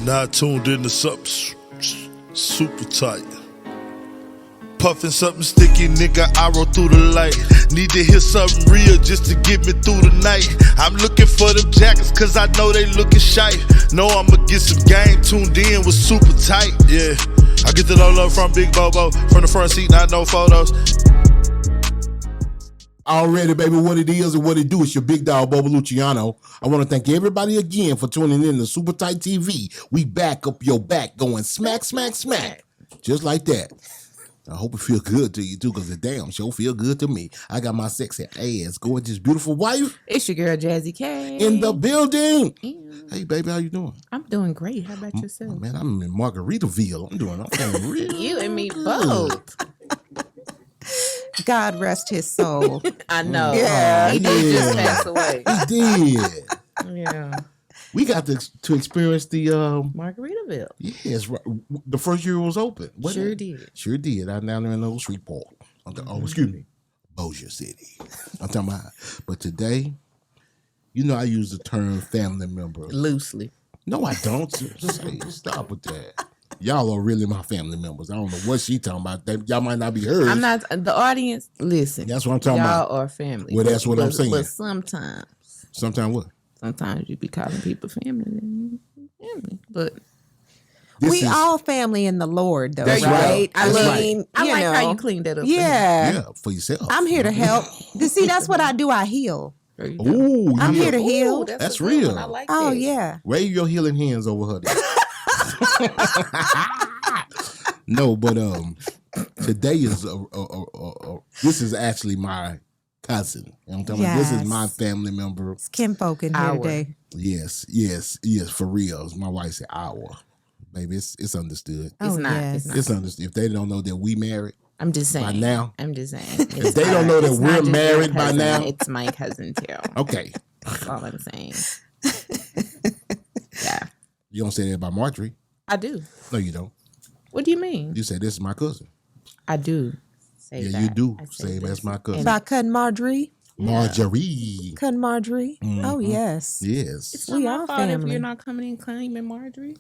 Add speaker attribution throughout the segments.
Speaker 1: Now tuned into something super tight. Puffin' something sticky, nigga, I roll through the light. Need to hear something real just to get me through the night. I'm looking for them jackets cause I know they looking shy. Know I'ma get some game, tuned in with super tight, yeah. I get it all up from Big Bobo, from the front seat, not no photos.
Speaker 2: Already, baby, what it is and what it do. It's your big dog, Bobo Luciano. I want to thank everybody again for tuning in to Super Tight TV. We back up your back going smack, smack, smack. Just like that. I hope it feel good to you, too, because the damn show feel good to me. I got my sexy ass, gorgeous, beautiful wife.
Speaker 3: It's your girl, Jazzy K.
Speaker 2: In the building.
Speaker 3: Yeah.
Speaker 2: Hey, baby, how you doing?
Speaker 3: I'm doing great. How about yourself?
Speaker 2: Oh, man, I'm in Margaritaville. I'm feeling real.
Speaker 3: You and me both.
Speaker 4: God rest his soul.
Speaker 3: I know.
Speaker 4: Yeah.
Speaker 3: He did just pass away.
Speaker 2: He did.
Speaker 3: Yeah.
Speaker 2: We got to experience the
Speaker 3: Margaritaville.
Speaker 2: Yes, the first year it was open.
Speaker 3: Sure
Speaker 2: it?
Speaker 3: did.
Speaker 2: Sure did. I'm down there in Old Shreveport. Oh, excuse me, Bossier City. I'm talking about. But today, you know, I use the term family member
Speaker 3: Loosely.
Speaker 2: No, I don't. Just say, stop with that. Y'all are really my family members. I don't know what she talking about. Y'all might not be hers.
Speaker 3: I'm not the audience. Listen,
Speaker 2: that's what I'm talking about.
Speaker 3: Y'all are family.
Speaker 2: Well, that's what I'm saying.
Speaker 3: But sometimes.
Speaker 2: Sometimes what?
Speaker 3: Sometimes you be calling people family. But
Speaker 4: we all family in the Lord, though, right?
Speaker 3: I like
Speaker 4: you know,
Speaker 3: how you cleaned that up.
Speaker 2: Yeah, for yourself.
Speaker 4: I'm here to help. See, that's what I do. I heal.
Speaker 2: Ooh,
Speaker 4: I'm here to heal.
Speaker 2: That's real.
Speaker 3: I like
Speaker 4: that.
Speaker 2: Yeah. Wave your healing hands over her. No, but today is this is actually my cousin. You know what I'm talking about? This is my family member.
Speaker 4: It's kinfolk in here today.
Speaker 2: Yes, for real. My wife said our. Baby, it's understood.
Speaker 3: It's not.
Speaker 2: It's understood. If they don't know that we married,
Speaker 3: I'm just saying.
Speaker 2: By now,
Speaker 3: I'm just saying.
Speaker 2: If they don't know that we're married by now,
Speaker 3: it's my cousin too.
Speaker 2: Okay,
Speaker 3: that's all I'm saying. Yeah.
Speaker 2: You don't say that about Marjorie.
Speaker 3: I do.
Speaker 2: No, you don't.
Speaker 3: What do you mean?
Speaker 2: You say this is my cousin.
Speaker 3: I do. Say that.
Speaker 2: You do say that's my cousin.
Speaker 4: By cousin Marjorie.
Speaker 2: Marjorie.
Speaker 4: Cousin Marjorie. Mm-hmm. Oh, yes.
Speaker 2: Yes.
Speaker 3: It's not my fault if you're not coming in claiming Marjorie.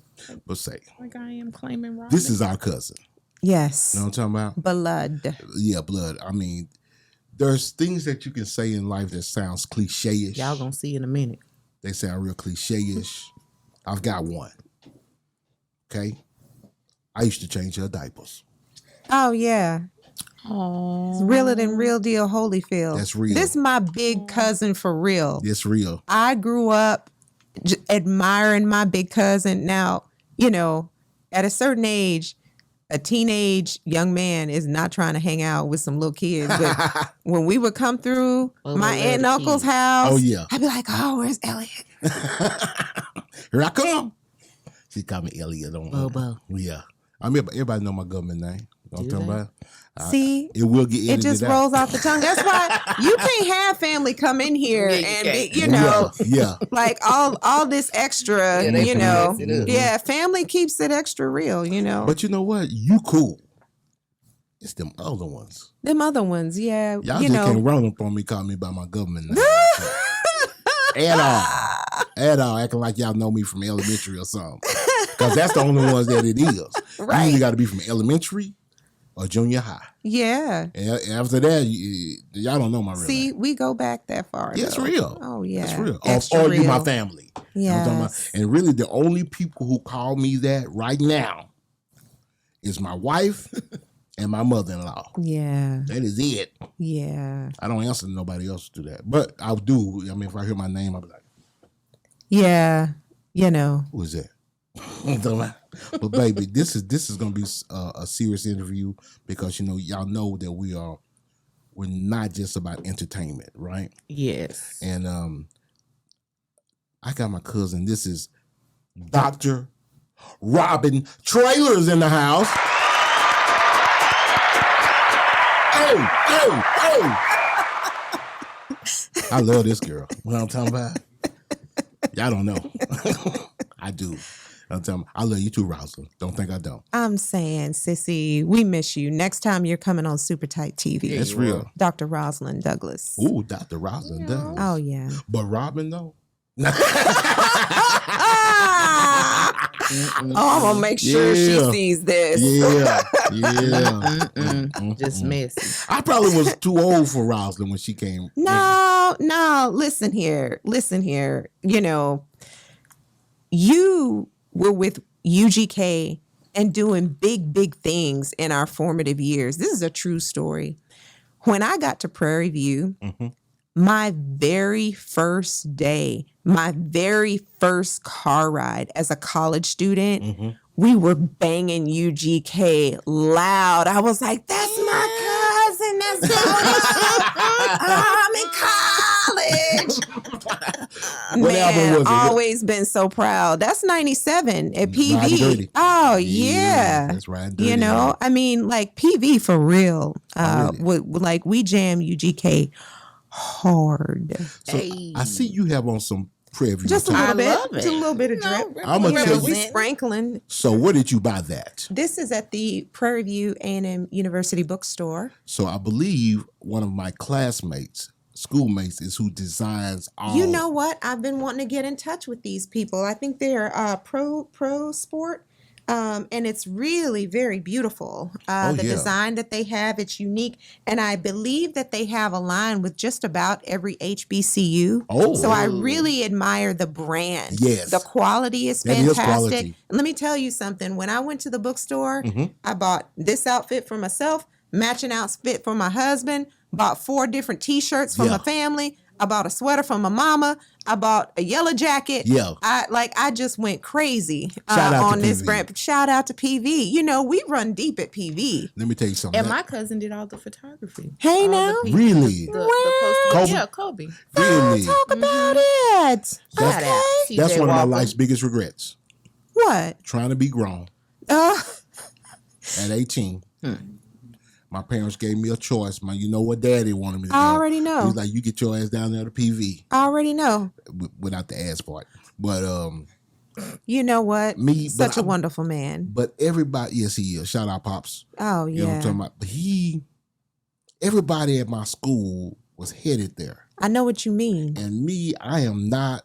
Speaker 2: But say.
Speaker 3: Like I am claiming Robbyn.
Speaker 2: This is our cousin.
Speaker 4: Yes.
Speaker 2: You know what I'm talking about?
Speaker 4: Blood.
Speaker 2: Yeah, blood. I mean, there's things that you can say in life that sounds cliche-ish.
Speaker 3: Y'all gonna see in a minute.
Speaker 2: They sound real cliche-ish. I've got one. Okay? I used to change her diapers.
Speaker 4: Oh, yeah. It's realer than real deal Holyfield.
Speaker 2: That's real.
Speaker 4: This is my big cousin for real.
Speaker 2: It's real.
Speaker 4: I grew up admiring my big cousin. Now, you know, at a certain age, a teenage young man is not trying to hang out with some little kids. But when we would come through my aunt and uncle's house, I'd be like, oh, where's Elliot?
Speaker 2: Here I come. She called me Elliot.
Speaker 3: Bobo.
Speaker 2: Yeah. I mean, everybody know my government name. You know what I'm talking about?
Speaker 4: See,
Speaker 2: it will get edited.
Speaker 4: It just rolls off the tongue. That's why you can't have family come in here and you know, like all this extra, you know. Yeah, family keeps it extra real, you know.
Speaker 2: But you know what? You cool. It's them other ones.
Speaker 4: Them other ones, yeah.
Speaker 2: Y'all just can't run up on me, call me by my government name. At all, acting like y'all know me from elementary or something. Because that's the only ones that it is.
Speaker 4: Right.
Speaker 2: You either got to be from elementary or junior high.
Speaker 4: Yeah.
Speaker 2: And after that, y'all don't know my real name.
Speaker 4: See, we go back that far.
Speaker 2: Yeah, it's real.
Speaker 4: Oh, yeah.
Speaker 2: It's real.
Speaker 4: Extra
Speaker 2: or
Speaker 4: real.
Speaker 2: you my family.
Speaker 4: Yeah.
Speaker 2: And really, the only people who call me that right now is my wife and my mother-in-law.
Speaker 4: Yeah.
Speaker 2: That is it.
Speaker 4: Yeah.
Speaker 2: I don't answer to nobody else to that. But I do. I mean, if I hear my name, I'll be like,
Speaker 4: yeah. You know.
Speaker 2: Who is that? But baby, this is gonna be a serious interview because you know y'all know that we're not just about entertainment, right?
Speaker 3: Yes.
Speaker 2: And I got my cousin. This is Dr. Robbyn Traylor's in the house. I love this girl. What I'm talking about? Y'all don't know. I do. I'm telling you, I love you too, Rosalind. Don't think I don't.
Speaker 4: I'm saying, sissy, we miss you. Next time you're coming on Super Tight TV.
Speaker 2: That's real.
Speaker 4: Dr. Rosalind Douglas.
Speaker 2: Ooh, Dr. Rosalind Douglas.
Speaker 4: Oh, yeah.
Speaker 2: But Robbyn, though?
Speaker 4: Oh, I'm gonna make sure she sees this.
Speaker 3: Just messy.
Speaker 2: I probably was too old for Rosalind when she came.
Speaker 4: No. Listen here. You know, you were with UGK and doing big things in our formative years. This is a true story. When I got to Prairie View, my very first day, my very first car ride as a college student, we were banging UGK loud. I was like, that's my cousin. That's I'm in college.
Speaker 2: What album was it?
Speaker 4: Always been so proud. That's 97 at PV. Oh, yeah.
Speaker 2: That's right. Dirty,
Speaker 4: you know,
Speaker 2: man.
Speaker 4: I mean, like PV for real. Like we jam UGK hard.
Speaker 2: So I see you have on some Prairie View.
Speaker 4: Just a little bit.
Speaker 3: love it.
Speaker 4: Just a little bit of drip.
Speaker 2: I'm gonna tell
Speaker 4: We
Speaker 2: you.
Speaker 4: sprinkling.
Speaker 2: So where did you buy that?
Speaker 4: This is at the Prairie View A&M University bookstore.
Speaker 2: So I believe one of my classmates, schoolmates, is who designs all.
Speaker 4: You know what? I've been wanting to get in touch with these people. I think they're pro sport. And it's really very beautiful. The design that they have, it's unique. And I believe that they have a line with just about every HBCU.
Speaker 2: Oh.
Speaker 4: So I really admire the brand.
Speaker 2: Yes.
Speaker 4: The quality is
Speaker 2: That is
Speaker 4: fantastic.
Speaker 2: quality.
Speaker 4: And let me tell you something. When I went to the bookstore, I bought this outfit for myself, matching outfit for my husband, bought 4 different T-shirts for my family. I bought a sweater for my mama. I bought a yellow jacket.
Speaker 2: Yeah.
Speaker 4: I just went crazy
Speaker 2: Shout out
Speaker 4: on
Speaker 2: to
Speaker 4: this
Speaker 2: PV.
Speaker 4: brand. Shout out to PV. You know, we run deep at PV.
Speaker 2: Let me tell you something.
Speaker 3: And my cousin did all the photography.
Speaker 4: Hey,
Speaker 3: All
Speaker 4: now.
Speaker 3: the people,
Speaker 2: Really?
Speaker 3: The poster.
Speaker 2: Kobe?
Speaker 3: Yeah, Kobe.
Speaker 2: Really?
Speaker 4: Talk about it.
Speaker 3: Shout out.
Speaker 2: That's
Speaker 3: CJ
Speaker 2: one of my
Speaker 3: Walker.
Speaker 2: life's biggest regrets.
Speaker 4: What?
Speaker 2: Trying to be grown
Speaker 4: Uh,
Speaker 2: at 18. My parents gave me a choice. You know what daddy wanted me to do.
Speaker 4: I already know.
Speaker 2: He was like, you get your ass down there to PV
Speaker 4: I already know.
Speaker 2: without the ass part. But
Speaker 4: You know what?
Speaker 2: Me,
Speaker 4: Such
Speaker 2: but
Speaker 4: a wonderful man.
Speaker 2: but everybody, yes, he is. Shout out Pops.
Speaker 4: Oh,
Speaker 2: You know what I'm
Speaker 4: yeah.
Speaker 2: talking about? But everybody at my school was headed there.
Speaker 4: I know what you mean.
Speaker 2: And me, I am not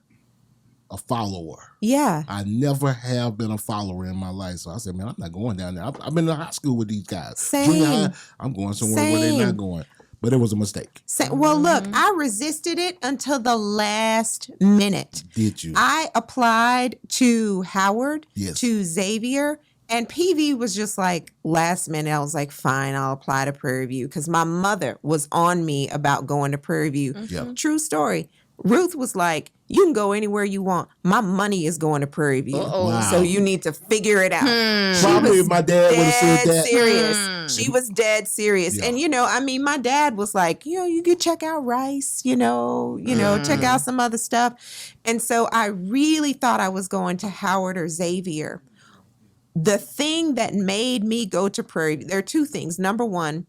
Speaker 2: a follower.
Speaker 4: Yeah.
Speaker 2: I never have been a follower in my life. So I said, man, I'm not going down there. I've been in high school with these guys.
Speaker 4: Same.
Speaker 2: Junior high, I'm going somewhere where they're
Speaker 4: Same.
Speaker 2: not going. But it was a mistake.
Speaker 4: Well, look, I resisted it until the last minute.
Speaker 2: Did you?
Speaker 4: I applied to Howard,
Speaker 2: Yes.
Speaker 4: to Xavier, and PV was just like last minute. I was like, fine, I'll apply to Prairie View because my mother was on me about going to Prairie View.
Speaker 2: Yeah.
Speaker 4: True story. Ruth was like, you can go anywhere you want. My money is going to Prairie View.
Speaker 2: Wow.
Speaker 4: So you need to figure it out.
Speaker 2: Probably if my dad would have said that.
Speaker 4: Serious. She was dead serious.
Speaker 2: Yeah.
Speaker 4: And, you know, I mean, my dad was like, you know, you could check out Rice, you know, check out some other stuff. And so I really thought I was going to Howard or Xavier. The thing that made me go to Prairie View, there are 2 things. Number one,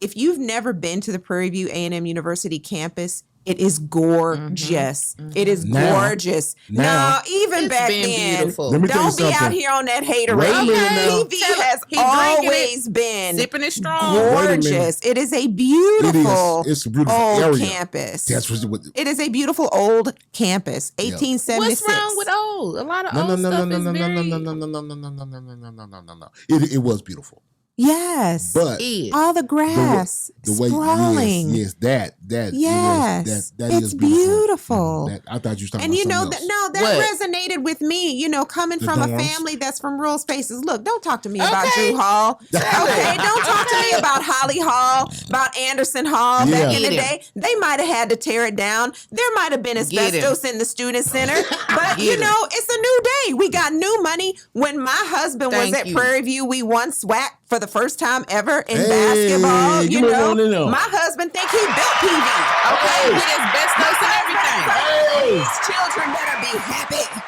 Speaker 4: if you've never been to the Prairie View A&M University campus, it is gorgeous. It is gorgeous.
Speaker 2: Now.
Speaker 4: No, even
Speaker 3: It's
Speaker 4: back
Speaker 3: been
Speaker 4: then.
Speaker 3: beautiful.
Speaker 2: Let me tell you
Speaker 4: Don't be out
Speaker 2: something.
Speaker 4: here on that hater
Speaker 2: Wait a
Speaker 4: rate.
Speaker 2: minute now.
Speaker 4: PV has
Speaker 3: He drinking
Speaker 4: always been
Speaker 3: Sipping it strong.
Speaker 2: Wait a
Speaker 4: gorgeous. It is a beautiful,
Speaker 2: It is. It's a beautiful
Speaker 4: old
Speaker 2: area.
Speaker 4: campus.
Speaker 2: That's what.
Speaker 4: It is a beautiful old campus. 1876.
Speaker 3: What's wrong with old? A lot of
Speaker 2: No,
Speaker 3: old
Speaker 2: no,
Speaker 3: stuff
Speaker 2: no,
Speaker 3: is
Speaker 2: no, no,
Speaker 3: very...
Speaker 2: no, no, no, no, no, no, no, no, no, no, no, no, no. It was beautiful,
Speaker 4: Yes.
Speaker 2: but
Speaker 3: Is.
Speaker 4: all the grass
Speaker 2: the way,
Speaker 4: sprawling.
Speaker 2: yes, that
Speaker 4: Yes,
Speaker 2: that
Speaker 4: it's
Speaker 2: is
Speaker 4: beautiful.
Speaker 2: I thought you were talking
Speaker 4: And
Speaker 2: about
Speaker 4: you know
Speaker 2: something
Speaker 4: that
Speaker 2: else.
Speaker 4: that
Speaker 3: What?
Speaker 4: resonated with me. You know, coming
Speaker 2: The
Speaker 4: from a
Speaker 2: dorms?
Speaker 4: family that's from rural spaces. Look, don't talk to me about
Speaker 3: Okay.
Speaker 4: Drew Hall. Okay, don't talk to me about Holly Hall, about Anderson Hall.
Speaker 2: Yeah.
Speaker 4: Back in the
Speaker 3: Get him.
Speaker 4: day, they might have had to tear it down. There might have been
Speaker 3: Get him.
Speaker 4: asbestos in the student center, but
Speaker 3: Get
Speaker 4: you
Speaker 3: him.
Speaker 4: know, it's a new day. We got new money. When my husband was
Speaker 3: Thank
Speaker 4: at
Speaker 3: you.
Speaker 4: Prairie View, we won SWAC for the first time ever in
Speaker 2: Hey,
Speaker 4: basketball.
Speaker 2: you
Speaker 4: You
Speaker 2: move
Speaker 4: know,
Speaker 2: on in there.
Speaker 4: my husband think he built PV.
Speaker 3: Okay, with asbestos and everything.
Speaker 4: These children better be happy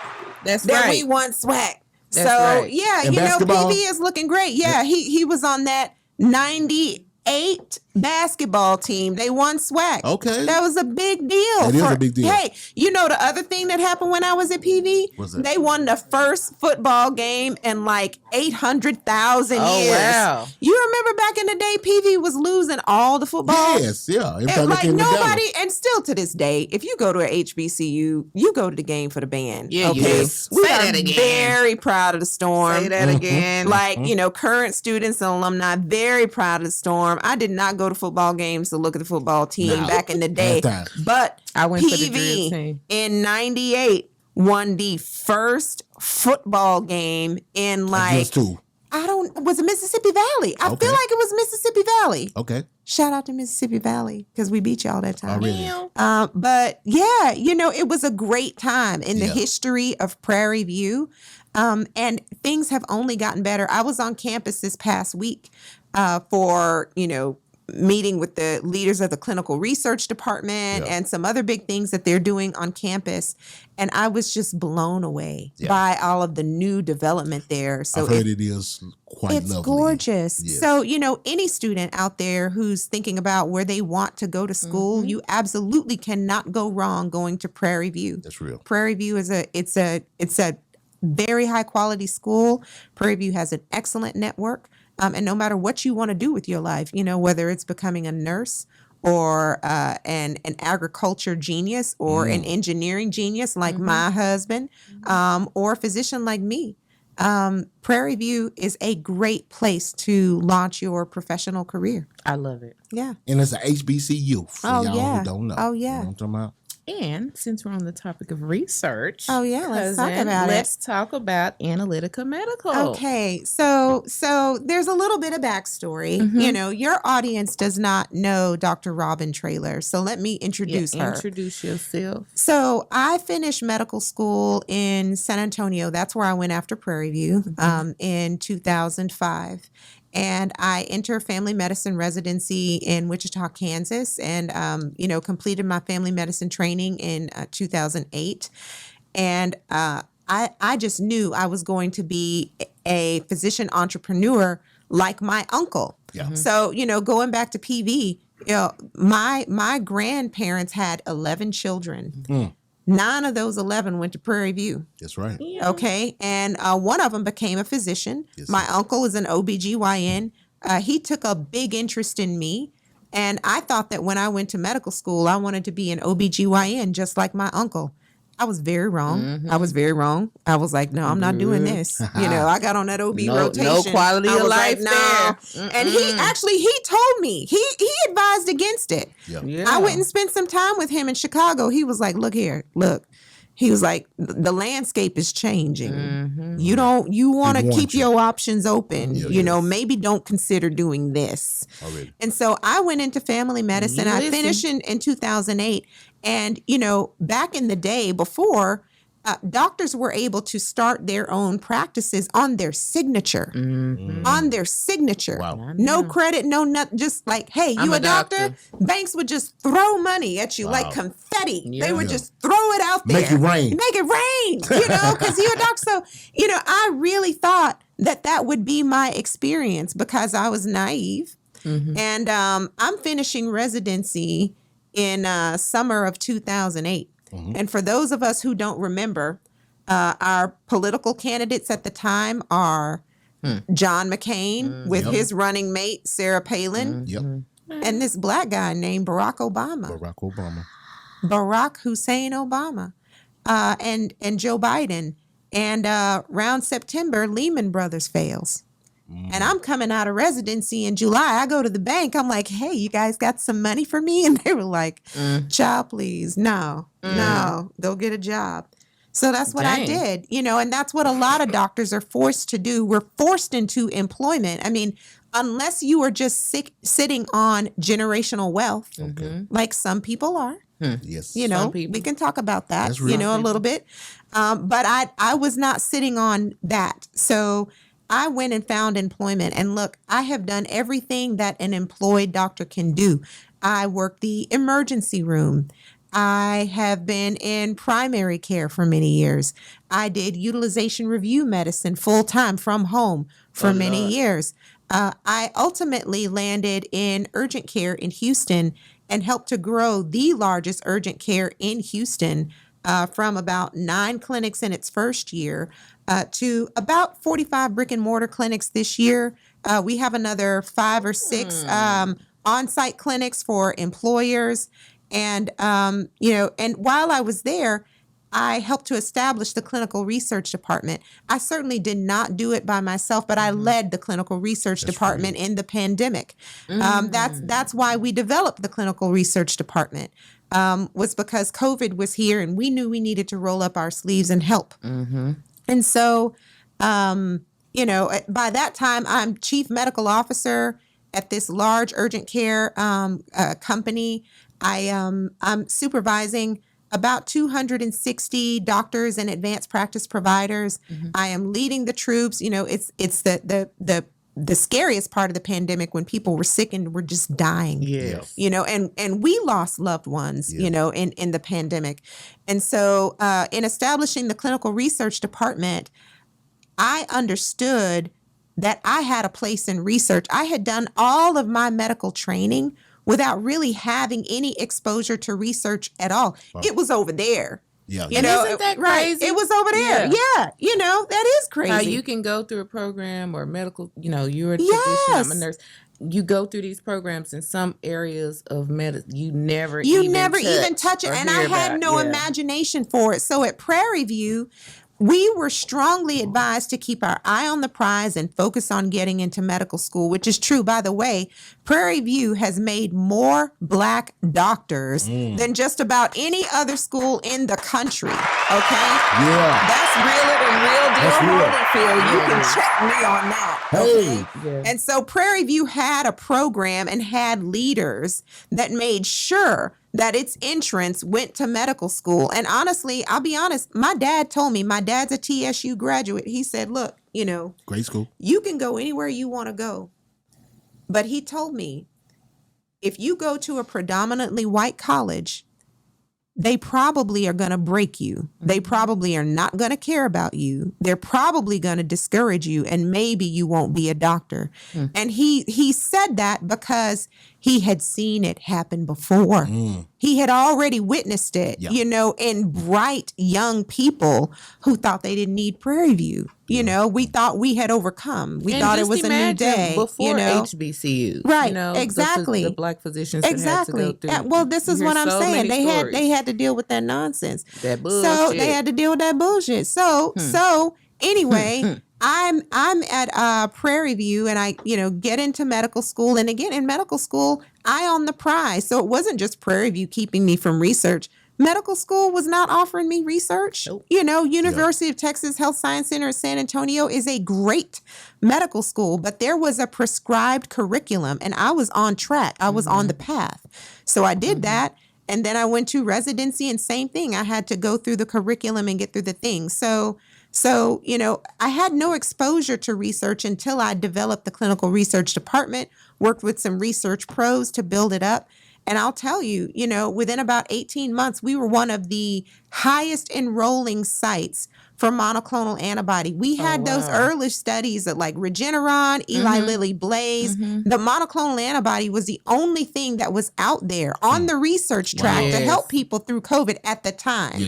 Speaker 3: That's
Speaker 4: that
Speaker 3: right.
Speaker 4: we won SWAC.
Speaker 3: That's
Speaker 4: So
Speaker 3: right.
Speaker 4: yeah,
Speaker 2: And
Speaker 4: you know,
Speaker 2: basketball?
Speaker 4: PV is looking great. Yeah, he was on that 98 basketball team. They won SWAC.
Speaker 2: Okay.
Speaker 4: That was a big deal.
Speaker 2: That is a big deal.
Speaker 4: Hey, you know the other thing that happened when I was at PV?
Speaker 2: What's that?
Speaker 4: They won the first football game in like 800,000
Speaker 3: Oh,
Speaker 4: years.
Speaker 3: wow.
Speaker 4: You remember back in the day, PV was losing all the football?
Speaker 2: Yes, yeah. Every
Speaker 4: And
Speaker 2: time they
Speaker 4: like
Speaker 2: came together.
Speaker 4: nobody, and still to this day, if you go to a HBCU, you go to the game for the band.
Speaker 3: Yeah, you
Speaker 4: okay?
Speaker 3: do.
Speaker 4: We
Speaker 3: Say
Speaker 4: are
Speaker 3: that again.
Speaker 4: very proud of the Storm.
Speaker 3: Say that again.
Speaker 4: Like, you know, current students and alumni, very proud of the Storm. I did not go to football games to look at the football team
Speaker 2: No.
Speaker 4: back in the day.
Speaker 2: That time.
Speaker 4: But
Speaker 3: I went for the drill
Speaker 4: PV
Speaker 3: team.
Speaker 4: in 98 won the first football game in like,
Speaker 2: Against two.
Speaker 4: was it Mississippi Valley? I
Speaker 2: Okay.
Speaker 4: feel like it was Mississippi Valley.
Speaker 2: Okay.
Speaker 4: Shout out to Mississippi Valley because we beat y'all that time.
Speaker 2: Already.
Speaker 4: But yeah, you know, it was a great time in the
Speaker 2: Yeah.
Speaker 4: history of Prairie View. And things have only gotten better. I was on campus this past week for, you know, meeting with the leaders of the clinical research department
Speaker 2: Yeah.
Speaker 4: and some other big things that they're doing on campus. And I was just blown away
Speaker 2: Yeah.
Speaker 4: by all of the new development there. So
Speaker 2: I've heard it is quite
Speaker 4: it's
Speaker 2: lovely.
Speaker 4: gorgeous.
Speaker 2: Yes.
Speaker 4: So, you know, any student out there who's thinking about where they want to go to school, you absolutely cannot go wrong going to Prairie View.
Speaker 2: That's real.
Speaker 4: Prairie View is it's a very high quality school. Prairie View has an excellent network. And no matter what you want to do with your life, you know, whether it's becoming a nurse or an agriculture genius or an engineering genius like my husband, or a physician like me, Prairie View is a great place to launch your professional career.
Speaker 3: I love it.
Speaker 4: Yeah.
Speaker 2: And it's a HBCU for
Speaker 4: Oh,
Speaker 2: y'all
Speaker 4: yeah.
Speaker 2: who don't know.
Speaker 4: Oh,
Speaker 2: You
Speaker 4: yeah.
Speaker 2: know what I'm talking about?
Speaker 3: And since we're on the topic of research,
Speaker 4: Oh, yeah, let's talk
Speaker 3: cousin,
Speaker 4: about it.
Speaker 3: let's talk about Analytica Medical.
Speaker 4: Okay, so there's a little bit of backstory. You know, your audience does not know Dr. Robbyn Traylor, so let me introduce her.
Speaker 3: Introduce yourself.
Speaker 4: So I finished medical school in San Antonio. That's where I went after Prairie View in 2005. And I entered family medicine residency in Wichita, Kansas, and, you know, completed my family medicine training in 2008. And I just knew I was going to be a physician entrepreneur like my uncle.
Speaker 2: Yeah.
Speaker 4: So, you know, going back to PV, you know, my grandparents had 11 children. 9 of those 11 went to Prairie View.
Speaker 2: That's right.
Speaker 4: Okay. And one of them became a physician.
Speaker 2: Yes,
Speaker 4: My
Speaker 2: sir.
Speaker 4: uncle is an OBGYN. He took a big interest in me. And I thought that when I went to medical school, I wanted to be an OBGYN just like my uncle. I was very wrong. I was very wrong. I was like, no, I'm not doing this. You know, I got on that OB rotation.
Speaker 3: No quality
Speaker 4: I
Speaker 3: of
Speaker 4: was
Speaker 3: life
Speaker 4: no. And he told me, he advised against it.
Speaker 2: Yeah.
Speaker 3: Yeah.
Speaker 4: I went and spent some time with him in Chicago. He was like, look. He was like, the landscape is changing. You want to
Speaker 2: warned
Speaker 4: keep
Speaker 2: you.
Speaker 4: your options open.
Speaker 2: Yeah,
Speaker 4: you know,
Speaker 2: yes.
Speaker 4: maybe don't consider doing this.
Speaker 2: Already.
Speaker 4: And so I went into family medicine.
Speaker 3: You
Speaker 4: I
Speaker 3: listen.
Speaker 4: finished in 2008. And, you know, back in the day before, doctors were able to start their own practices on their signature. On their signature.
Speaker 2: Wow.
Speaker 4: No credit, no nothing. Just like, hey, you
Speaker 3: I'm
Speaker 4: a
Speaker 3: a
Speaker 4: doctor?
Speaker 3: doctor.
Speaker 4: Banks would just throw money at you like
Speaker 2: Wow.
Speaker 4: confetti.
Speaker 3: Yeah.
Speaker 4: They would
Speaker 2: Yeah.
Speaker 4: just throw it out there.
Speaker 2: Make it rain.
Speaker 4: Make it rain, you know, because you're a doctor. So, you know, I really thought that would be my experience because I was naive. And I'm finishing residency in summer of 2008. And for those of us who don't remember, our political candidates at the time are John McCain with his running mate, Sarah Palin,
Speaker 2: Yep.
Speaker 4: and this black guy named Barack Obama.
Speaker 2: Barack Obama.
Speaker 4: Barack Hussein Obama, and Joe Biden. And around September, Lehman Brothers fails. And I'm coming out of residency in July. I go to the bank. I'm like, hey, you guys got some money for me? And they were like, child, please. No, go get a job. So that's what I
Speaker 3: Dang.
Speaker 4: did, you know, and that's what a lot of doctors are forced to do. We're forced into employment. I mean, unless you are just sitting on generational wealth, like some people are.
Speaker 2: Yes.
Speaker 4: You know,
Speaker 3: Some people.
Speaker 4: we can talk about that,
Speaker 2: That's
Speaker 4: you
Speaker 2: real.
Speaker 4: know, a little bit. But I was not sitting on that. So I went and found employment. And look, I have done everything that an employed doctor can do. I worked the emergency room. I have been in primary care for many years. I did utilization review medicine full time from home for many years. I ultimately landed in urgent care in Houston and helped to grow the largest urgent care in Houston from about 9 clinics in its first year to about 45 brick and mortar clinics this year. We have another 5 or 6 on-site clinics for employers. And, and while I was there, I helped to establish the clinical research department. I certainly did not do it by myself, but I led the clinical research department in the pandemic. That's why we developed the clinical research department, was because COVID was here and we knew we needed to roll up our sleeves and help. And so, by that time, I'm chief medical officer at this large urgent care company. I'm supervising about 260 doctors and advanced practice providers. I am leading the troops. It's the scariest part of the pandemic when people were sick and were just dying.
Speaker 3: Yes.
Speaker 4: And we lost loved ones, in the pandemic. And so in establishing the clinical research department, I understood that I had a place in research. I had done all of my medical training without really having any exposure to research at all. Wow. It was over there.
Speaker 2: Yeah.
Speaker 3: Isn't that crazy?
Speaker 4: It was over there. Yeah. That is crazy.
Speaker 3: How you can go through a program or medical, you're a physician, I'm a nurse. You go through these programs in some areas of medicine, you never even touch it.
Speaker 4: And I had no imagination for it. So at Prairie View, we were strongly advised to keep our eye on the prize and focus on getting into medical school, which is true. By the way, Prairie View has made more Black doctors than just about any other school in the country. Okay?
Speaker 2: Yeah.
Speaker 4: That's realer than real deal Holyfield. You can check me on that.
Speaker 2: Hey.
Speaker 4: Okay? And so Prairie View had a program and had leaders that made sure that its entrance went to medical school. And honestly, I'll be honest, my dad told me, my dad's a TSU graduate. He said, look,
Speaker 2: great school.
Speaker 4: You can go anywhere you want to go. But he told me, if you go to a predominantly white college, they probably are going to break you. They probably are not going to care about you. They're probably going to discourage you, and maybe you won't be a doctor. And he said that because he had seen it happen before. He had already witnessed it, in bright young people who thought they didn't need Prairie View. We thought we had overcome. We thought it was a new day.
Speaker 3: Before HBCU,
Speaker 4: right? Exactly.
Speaker 3: The Black physicians that had to go through.
Speaker 4: Well, this is what I'm saying. They had to deal with that nonsense.
Speaker 3: That bullshit.
Speaker 4: So they had to deal with that bullshit. So anyway. I'm at Prairie View, and I get into medical school, and again in medical school, eye on the prize. So it wasn't just Prairie View keeping me from research. Medical school was not offering me research. Nope. University of Texas Health Science Center in San Antonio is a great medical school, but there was a prescribed curriculum, and I was on track. I was on the path. So I did that. And then I went to residency, and same thing. I had to go through the curriculum and get through the things. So, I had no exposure to research until I developed the clinical research department, worked with some research pros to build it up. And I'll tell you, within about 18 months, we were one of the highest enrolling sites for monoclonal antibody. We had those early studies of like Regeneron, Eli Lilly, Blaze. The monoclonal antibody was the only thing that was out there on the research track to help people through COVID at the time.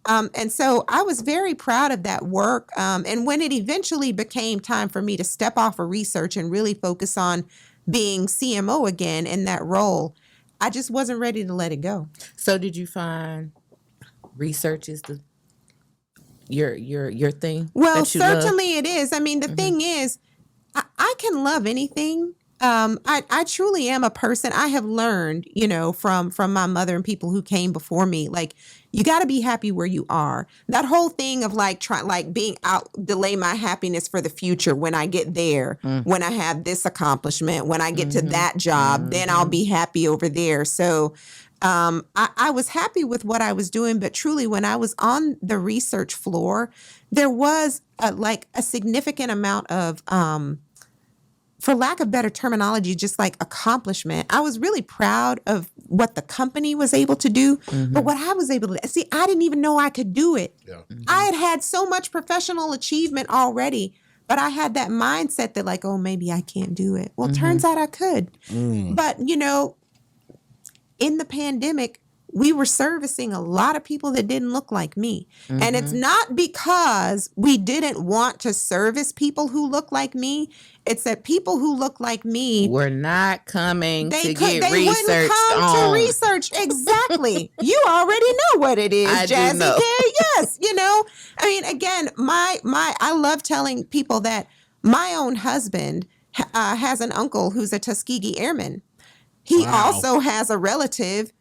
Speaker 4: And so I was very proud of that work. And when it eventually became time for me to step off of research and really focus on being CMO again in that role, I just wasn't ready to let it go.
Speaker 3: So did you find research is your thing?
Speaker 4: Well, certainly it is. I mean, the thing is, I can love anything. I truly am a person. I have learned, from my mother and people who came before me, like, you got to be happy where you are. That whole thing of being out, delay my happiness for the future. When I get there, when I have this accomplishment, when I get to that job, then I'll be happy over there. So, I was happy with what I was doing, but truly when I was on the research floor, there was a significant amount of, for lack of better terminology, just like accomplishment. I was really proud of what the company was able to do, but what I was able to see, I didn't even know I could do it. I had so much professional achievement already, But I had that mindset that like, oh, maybe I can't do it. Well, turns out I could. But, you know, in the pandemic, we were servicing a lot of people that didn't look like me. And it's not because we didn't want to service people who look like me. It's that people who look like me
Speaker 3: were not coming to get
Speaker 4: they
Speaker 3: researched
Speaker 4: wouldn't come
Speaker 3: on.
Speaker 4: to research. Exactly. You already know what it is,
Speaker 3: I do
Speaker 4: Jazzy
Speaker 3: know.
Speaker 4: K. Yes, you know. I mean, again, I love telling people that my own husband has an uncle who's a Tuskegee Airman. He also has a relative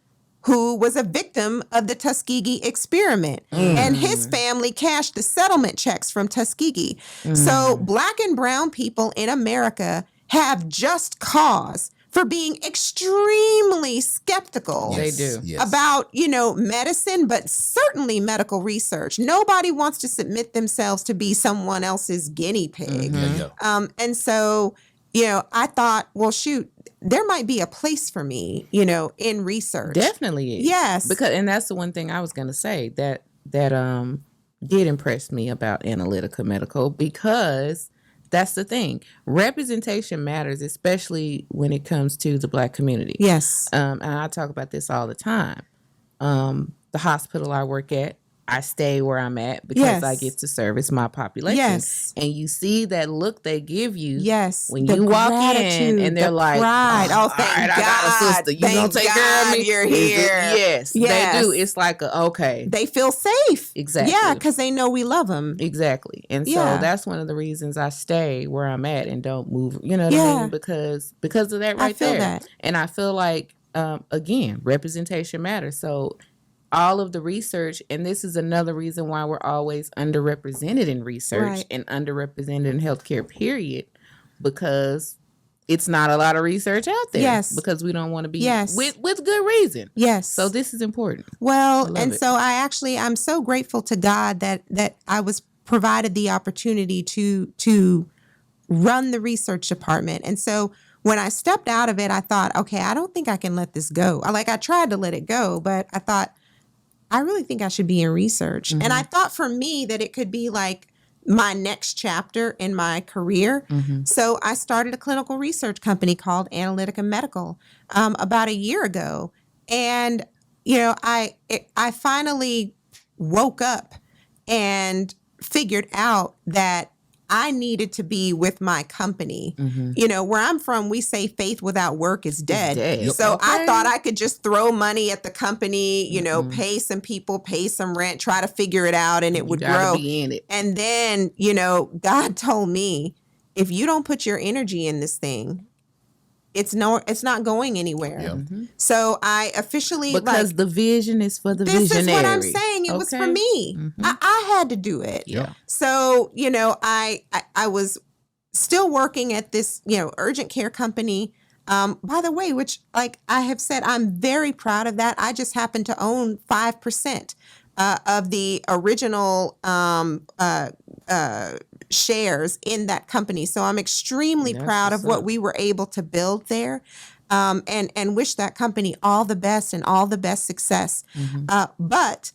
Speaker 4: who was a victim of the Tuskegee experiment. And his family cashed the settlement checks from Tuskegee. So Black and brown people in America have just cause for being extremely skeptical.
Speaker 3: They do.
Speaker 4: About, you know, medicine, but certainly medical research. Nobody wants to submit themselves to be someone else's guinea pig. And so, you know, I thought, well, shoot, there might be a place for me, you know, in research.
Speaker 3: Definitely is.
Speaker 4: Yes.
Speaker 3: And that's the one thing I was going to say that did impress me about Analytica Medical, because that's the thing. Representation matters, especially when it comes to the Black community.
Speaker 4: Yes.
Speaker 3: And I talk about this all the time. The hospital I work at, I stay where I'm at because I get to service my population.
Speaker 4: Yes.
Speaker 3: And you see that look they give you when
Speaker 4: The
Speaker 3: you walk
Speaker 4: gratitude,
Speaker 3: in and they're
Speaker 4: the
Speaker 3: like,
Speaker 4: pride.
Speaker 3: oh,
Speaker 4: Thank
Speaker 3: all right,
Speaker 4: God.
Speaker 3: I got a sister. You
Speaker 4: Thank
Speaker 3: gonna take care of
Speaker 4: God
Speaker 3: me?
Speaker 4: you're here.
Speaker 3: Yes,
Speaker 4: Yes.
Speaker 3: they do. It's like, okay.
Speaker 4: They feel safe.
Speaker 3: Exactly.
Speaker 4: Yeah, because they know we love them.
Speaker 3: Exactly. And so that's one of the reasons I stay where I'm at and don't move, you know what I mean? Because of that right
Speaker 4: feel
Speaker 3: there.
Speaker 4: that.
Speaker 3: And I feel like, again, representation matters. So all of the research, and this is another reason why we're always underrepresented in research and underrepresented in healthcare, period, because it's not a lot of research out there.
Speaker 4: Yes.
Speaker 3: Because we don't want to be with good reason.
Speaker 4: Yes.
Speaker 3: So this is important.
Speaker 4: Well, and so I'm so grateful to God that I was provided the opportunity to run the research department. And so when I stepped out of it, I thought, okay, I don't think I can let this go. I tried to let it go, but I thought, I really think I should be in research. And I thought for me that it could be like my next chapter in my career. So I started a clinical research company called Analytica Medical about a year ago. And, you know, I finally woke up and figured out that I needed to be with my company. You know, where I'm from, we say faith without work is dead. So I thought I could just throw money at the company, you know, pay some people, pay some rent, try to figure it out, and it would grow.
Speaker 3: Be in it.
Speaker 4: And then, you know, God told me, if you don't put your energy in this thing, it's not going anywhere. So I officially,
Speaker 3: because the vision is for the visionary.
Speaker 4: This is what I'm saying. It was for me. I had to do it. So, you know, I was still working at this, you know, urgent care company. By the way, which, like I have said, I'm very proud of that. I just happen to own 5% of the original shares in that company. So I'm extremely proud of what we were able to build there, and wish that company all the best and all the best success. But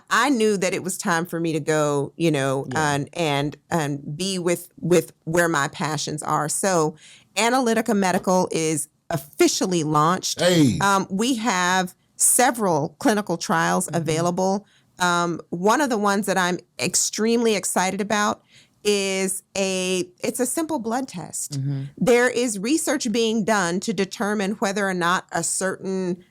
Speaker 4: I knew that it was time for me to go, you know, and be with where my passions are. So Analytica Medical is officially launched. We have several clinical trials available. One of the ones that I'm extremely excited about is it's a simple blood test. There is research being done to determine whether or not a certain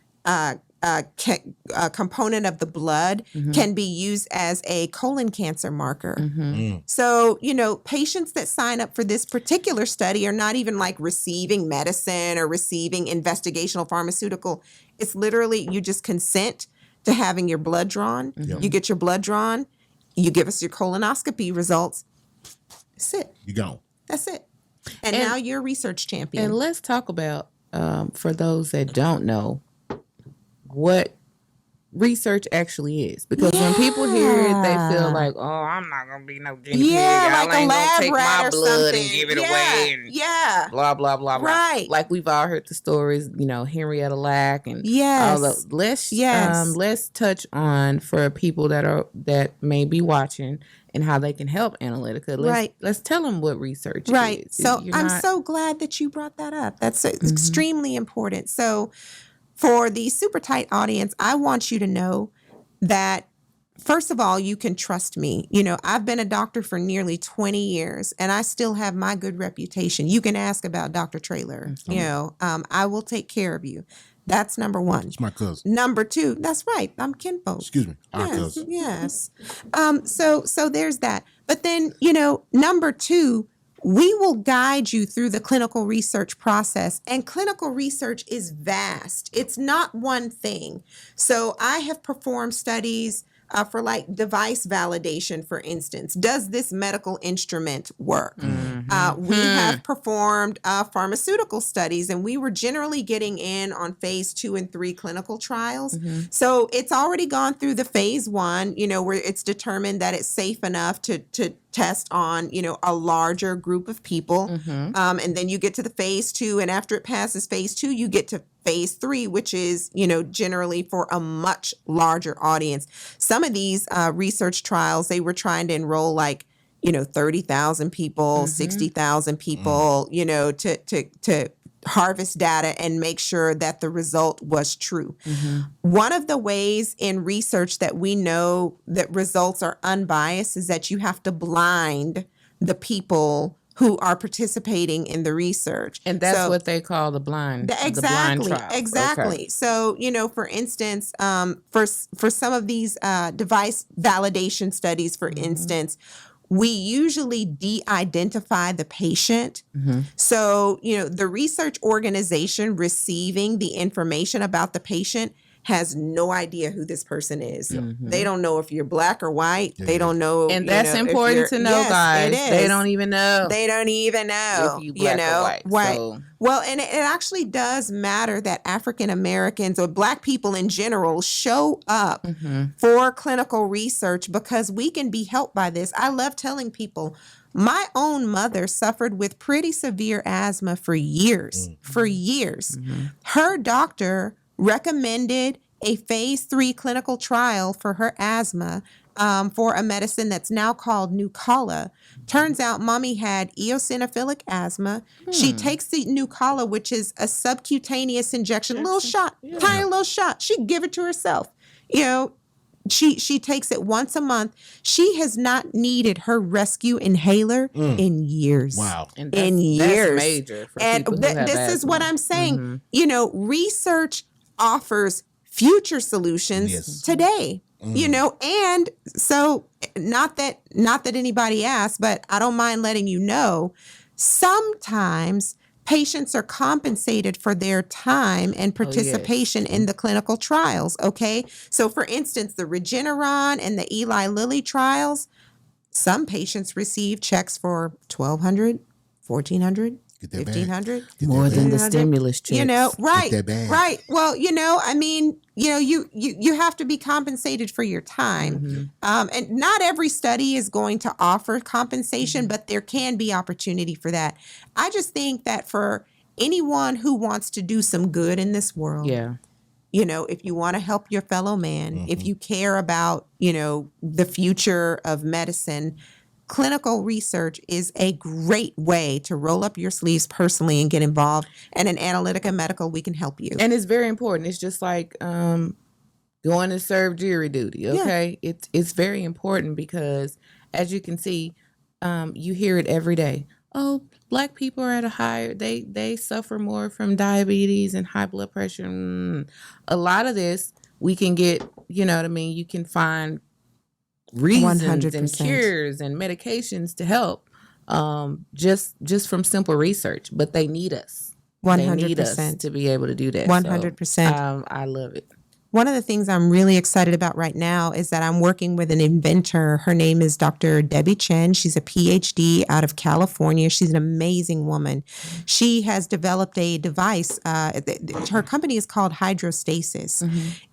Speaker 4: component of the blood can be used as a colon cancer marker. So, you know, patients that sign up for this particular study are not even like receiving medicine or receiving investigational pharmaceutical. It's literally, you just consent to having your blood drawn. You get your blood drawn. You give us your colonoscopy results. That's it.
Speaker 2: You gone.
Speaker 4: That's it. And now you're a research champion.
Speaker 3: And let's talk about, for those that don't know, what research actually is. Because when people hear it, they feel like, oh, I'm not going to be no guinea pig.
Speaker 4: Like
Speaker 3: I ain't
Speaker 4: a lab
Speaker 3: gonna take
Speaker 4: rat
Speaker 3: my
Speaker 4: or
Speaker 3: blood
Speaker 4: something.
Speaker 3: and give it away. And blah, blah, blah, blah.
Speaker 4: Right.
Speaker 3: Like we've all heard the stories, Henrietta Lack and all the, let's touch on for people that may be watching and how they can help Analytica. Let's tell them what research is.
Speaker 4: So I'm so glad that you brought that up. That's extremely important. So for the super tight audience, I want you to know that, first of all, you can trust me. I've been a doctor for nearly 20 years and I still have my good reputation. You can ask about Dr. Traylor. I will take care of you. That's number one.
Speaker 2: It's my cousin.
Speaker 4: Number two, that's right. I'm kinfolk.
Speaker 2: Excuse me. Our cousin.
Speaker 4: Yes. So there's that. But then, number two, we will guide you through the clinical research process. And clinical research is vast. It's not one thing. So I have performed studies for like device validation, for instance. Does this medical instrument work? We have performed pharmaceutical studies, and we were generally getting in on phase 2 and 3 clinical trials. So it's already gone through the phase 1, where it's determined that it's safe enough to test on, a larger group of people. And then you get to the phase 2, and after it passes phase 2, you get to phase 3, which is, generally for a much larger audience. Some of these research trials, they were trying to enroll 30,000 people, 60,000 people, to harvest data and make sure that the result was true. One of the ways in research that we know that results are unbiased is that you have to blind the who are participating in the research.
Speaker 3: And that's what they call the blind.
Speaker 4: Exactly.
Speaker 3: The blind trials.
Speaker 4: Exactly. Okay. So, for instance, for some of these device validation studies, for instance, we usually de-identify the patient. So, the research organization receiving the information about the patient has no idea who this person is. They don't know if you're black or white. They don't know.
Speaker 3: And that's important to know, guys. They don't even know.
Speaker 4: They don't even know.
Speaker 3: If you black or white. So.
Speaker 4: Well, and it actually does matter that African Americans or black people in general show up for clinical research because we can be helped by this. I love telling people, my own mother suffered with pretty severe asthma for years. Her doctor recommended a phase 3 clinical trial for her asthma for a medicine that's now called Nucala. Turns out mommy had eosinophilic asthma. She takes the Nucala, which is a subcutaneous injection, little shot, tiny little shot. She give it to herself. She takes it once a month. She has not needed her rescue inhaler in years.
Speaker 2: Wow.
Speaker 3: And
Speaker 4: years.
Speaker 3: That's major for
Speaker 4: and
Speaker 3: people who have
Speaker 4: this
Speaker 3: asthma.
Speaker 4: is what I'm saying. Research offers future solutions today. And so not that anybody asked, but I don't mind letting you know, sometimes patients are compensated for their time and participation in the clinical trials, okay? So for instance, the Regeneron and the Eli Lilly trials, some patients receive checks for $1,200, $1,400, $1,500.
Speaker 3: More than the stimulus checks.
Speaker 4: Right. Well, you have to be compensated for your time. And not every study is going to offer compensation, but there can be opportunity for that. I just think that for anyone who wants to do some good in this world, if you want to help your fellow man, if you care about, the future of medicine, clinical research is a great way to roll up your sleeves personally and get involved. And in Analytica Medical, we can help you.
Speaker 3: And it's very important. It's just like going to serve jury duty, okay? Yeah. It's very important because, as you can see, you hear it every day. Oh, black people are at a higher, they suffer more from diabetes and high blood pressure. A lot of this we can get, you can find reasons 100%. And cures and medications to help just from simple research, but they need us.
Speaker 4: 100%.
Speaker 3: They need us to be able to do that.
Speaker 4: 100%.
Speaker 3: So, I love it.
Speaker 4: one of the things I'm really excited about right now is that I'm working with an inventor. Her name is Dr. Debbie Chen. She's a PhD out of California. She's an amazing woman. She has developed a device. Her company is called Hydrostasis.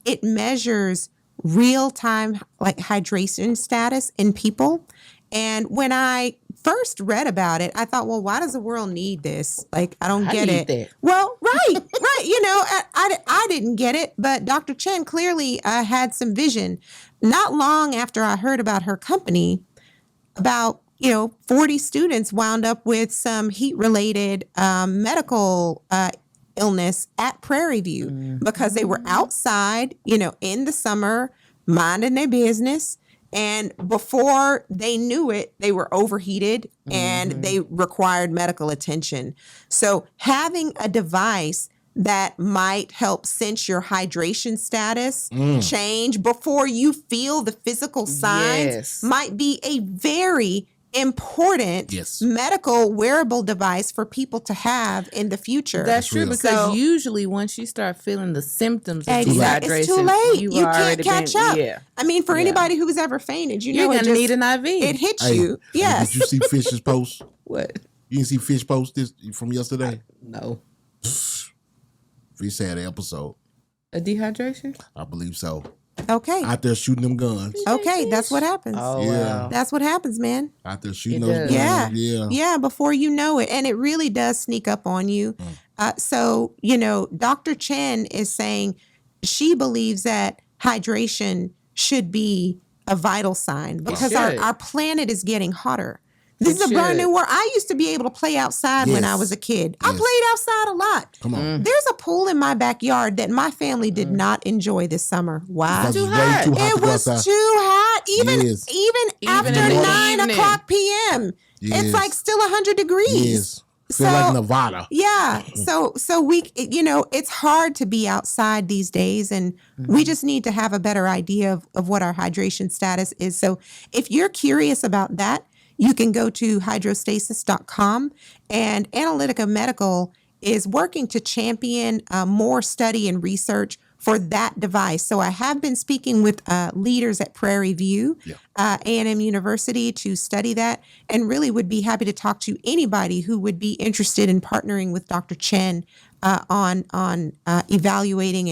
Speaker 4: It measures real-time hydration status in people. And when I first read about it, I thought, well, why does the world need this? I don't get it.
Speaker 3: That.
Speaker 4: Well, right. I didn't get it, but Dr. Chen clearly had some vision. Not long after I heard about her company, about 40 students wound up with some heat-related medical illness at Prairie View because they were outside, in the summer, minding their business. And before they knew it, they were overheated and they required medical attention. So having a device that might help sense your hydration status change before you feel the physical signs might be a very important medical wearable device for people to have in the future.
Speaker 3: That's true, because usually once you start feeling the symptoms of dehydration,
Speaker 4: it's too late. You
Speaker 3: can't
Speaker 4: catch up.
Speaker 3: Yeah.
Speaker 4: I mean, for anybody who's ever fainted,
Speaker 3: you're going to need an IV.
Speaker 4: It hits you. Yes.
Speaker 2: Did you see Fish's post?
Speaker 3: What?
Speaker 2: You didn't see Fish post from yesterday?
Speaker 3: No.
Speaker 2: Fish had an episode.
Speaker 3: A dehydration?
Speaker 2: I believe so.
Speaker 4: Okay.
Speaker 2: Out there shooting them guns.
Speaker 4: Okay, that's what happens.
Speaker 3: Oh,
Speaker 2: Yeah.
Speaker 3: wow.
Speaker 4: That's what happens, man.
Speaker 2: Out there shooting those
Speaker 4: Yeah.
Speaker 2: guns. Yeah.
Speaker 4: Yeah, before you know it. And it really does sneak up on you. So, Dr. Chen is saying she believes that hydration should be a vital sign because our planet is getting hotter. This is a brand new world. I used to be able to play outside when I was a kid. I played outside a lot.
Speaker 2: Come on.
Speaker 4: There's a pool in my backyard that my family did not enjoy this summer. Why?
Speaker 2: Too hot.
Speaker 4: It was too hot. Even after 9 o'clock p.m. It's still 100 degrees.
Speaker 2: Yes. Feel like Nevada.
Speaker 4: Yeah. So we, it's hard to be outside these days, and we just need to have a better idea of what our hydration status is. So if you're curious about that, you can go to hydrostasis.com, and Analytica Medical is working to champion more study and research for that device. So I have been speaking with leaders at Prairie View, A&M University, to study that, and really would be happy to talk to anybody who would be interested in partnering with Dr. Chen on evaluating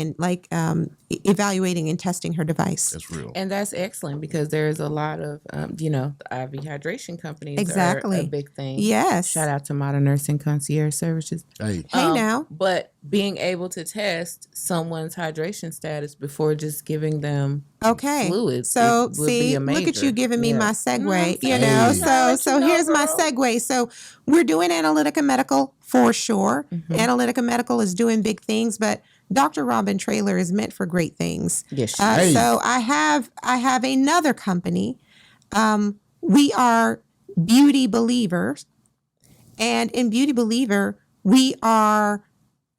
Speaker 4: and testing her device.
Speaker 2: That's real.
Speaker 3: And that's excellent, because there's a lot of, the IV hydration companies are a big thing.
Speaker 4: Yes.
Speaker 3: Shout out to Modern Nursing Concierge Services.
Speaker 2: Hey
Speaker 4: now.
Speaker 3: But being able to test someone's hydration status before just giving them fluids.
Speaker 4: So
Speaker 3: would be a major.
Speaker 4: look at you giving me my segue,
Speaker 3: Hey.
Speaker 4: So here's my segue. So we're doing Analytica Medical for sure. Analytica Medical is doing big things, but Dr. Robbyn Traylor is meant for great things.
Speaker 3: Yes,
Speaker 4: So I have another company. We are Beauty Believers, and in Beauty Believer, we are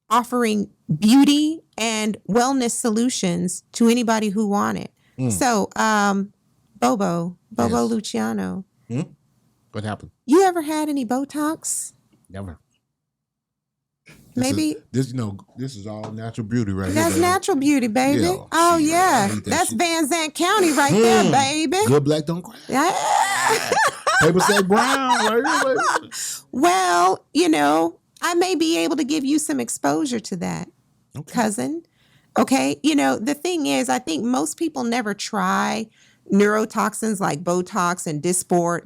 Speaker 4: offering beauty and wellness solutions to anybody who want it. So, Bobo Luciano.
Speaker 2: What happened?
Speaker 4: You ever had any Botox?
Speaker 2: Never.
Speaker 4: Maybe
Speaker 2: This is all natural beauty right here.
Speaker 4: that's natural beauty, baby.
Speaker 2: Yeah.
Speaker 4: Oh yeah,
Speaker 2: I need that
Speaker 4: that's
Speaker 2: shit.
Speaker 4: Van Zandt County right there, baby.
Speaker 2: Good black don't crack.
Speaker 4: Yeah.
Speaker 2: Paper say brown right here, baby.
Speaker 4: Well, I may be able to give you some exposure to that, cousin. Okay. The thing is, I think most people never try neurotoxins like Botox and Dysport.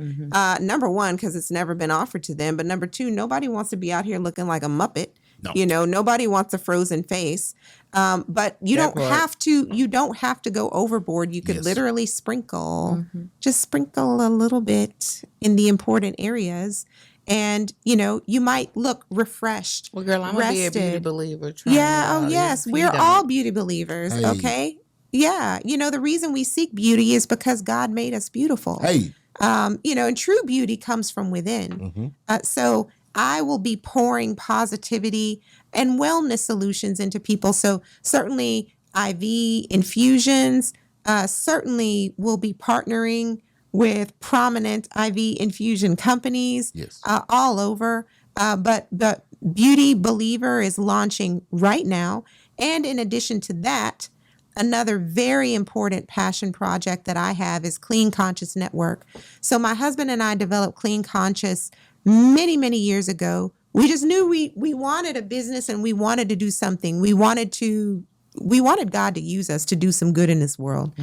Speaker 4: Number one, because it's never been offered to them. But number two, nobody wants to be out here looking like a Muppet. No. Nobody wants a frozen face. But you don't have to go overboard. You could literally sprinkle, just sprinkle a little bit in the important areas. And, you might look refreshed.
Speaker 3: Well, girl, I'm going to be a beauty believer.
Speaker 4: Yes. We're all beauty believers.
Speaker 2: Hey.
Speaker 4: Okay. Yeah. The reason we seek beauty is because God made us beautiful.
Speaker 2: Hey.
Speaker 4: And true beauty comes from within. So I will be pouring positivity and wellness solutions into people. So certainly IV infusions, certainly will be partnering with prominent IV infusion companies all over. But Beauty Believer is launching right now. And in addition to that, another very important passion project that I have is Clean Conscious Network. So my husband and I developed Clean Conscious many, many years ago. We just knew we wanted a business and we wanted to do something. We wanted God to use us to do some good in this world.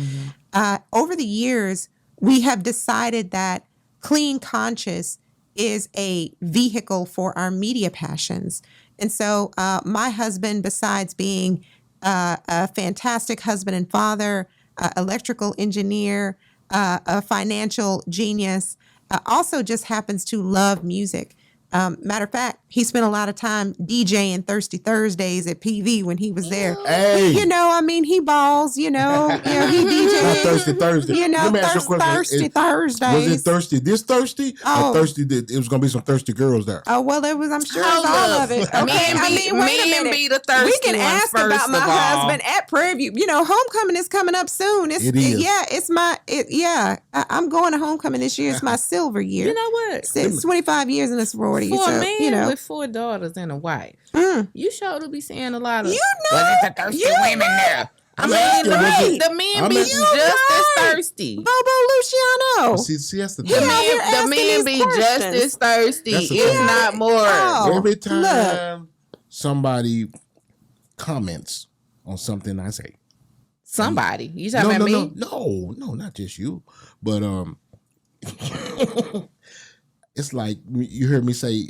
Speaker 4: Over the years, we have decided that Clean Conscious is a vehicle for our media passions. And so my husband, besides being a fantastic husband and father, electrical engineer, a financial genius, also just happens to love music. Matter of fact, he spent a lot of time DJing Thirsty Thursdays at PV when he was there.
Speaker 2: Hey.
Speaker 4: You know, I mean, he balls, he DJed.
Speaker 2: Not Thirsty Thursday.
Speaker 4: You know,
Speaker 2: Let me ask you a question.
Speaker 4: Thirsty Thursdays.
Speaker 2: Was it thirsty? This thirsty?
Speaker 4: Oh.
Speaker 2: Or thirsty? It was going to be some thirsty girls there.
Speaker 4: Oh, well, it was, I'm sure it's all of it. Okay, wait a minute.
Speaker 3: Be the thirsty
Speaker 4: We can
Speaker 3: one
Speaker 4: ask
Speaker 3: first
Speaker 4: about my
Speaker 3: of all.
Speaker 4: husband at Prairie View. You know, homecoming is coming up soon.
Speaker 2: It is.
Speaker 4: I'm going to homecoming this year. It's my silver year.
Speaker 3: You know what?
Speaker 4: It's 25 years in a sorority.
Speaker 3: For
Speaker 4: so,
Speaker 3: a man
Speaker 4: you know.
Speaker 3: with 4 daughters and a wife, you sure to be seeing a lot of
Speaker 4: You know,
Speaker 3: well, it's the thirsty
Speaker 4: you
Speaker 3: women there. I
Speaker 2: asking,
Speaker 3: mean,
Speaker 2: was
Speaker 3: the men
Speaker 2: I'm
Speaker 3: be
Speaker 2: asking-
Speaker 3: just as
Speaker 4: right.
Speaker 3: thirsty.
Speaker 4: Bobo Luciano.
Speaker 2: See, that's the
Speaker 3: The
Speaker 2: thing.
Speaker 4: out here
Speaker 3: men
Speaker 4: asking these
Speaker 3: be just
Speaker 4: questions.
Speaker 3: as thirsty,
Speaker 2: That's the
Speaker 3: if
Speaker 2: thing.
Speaker 3: not more.
Speaker 4: Oh.
Speaker 2: Every time somebody comments on something I say.
Speaker 3: Somebody, you talking about me?
Speaker 2: No, not just you. But it's like you heard me say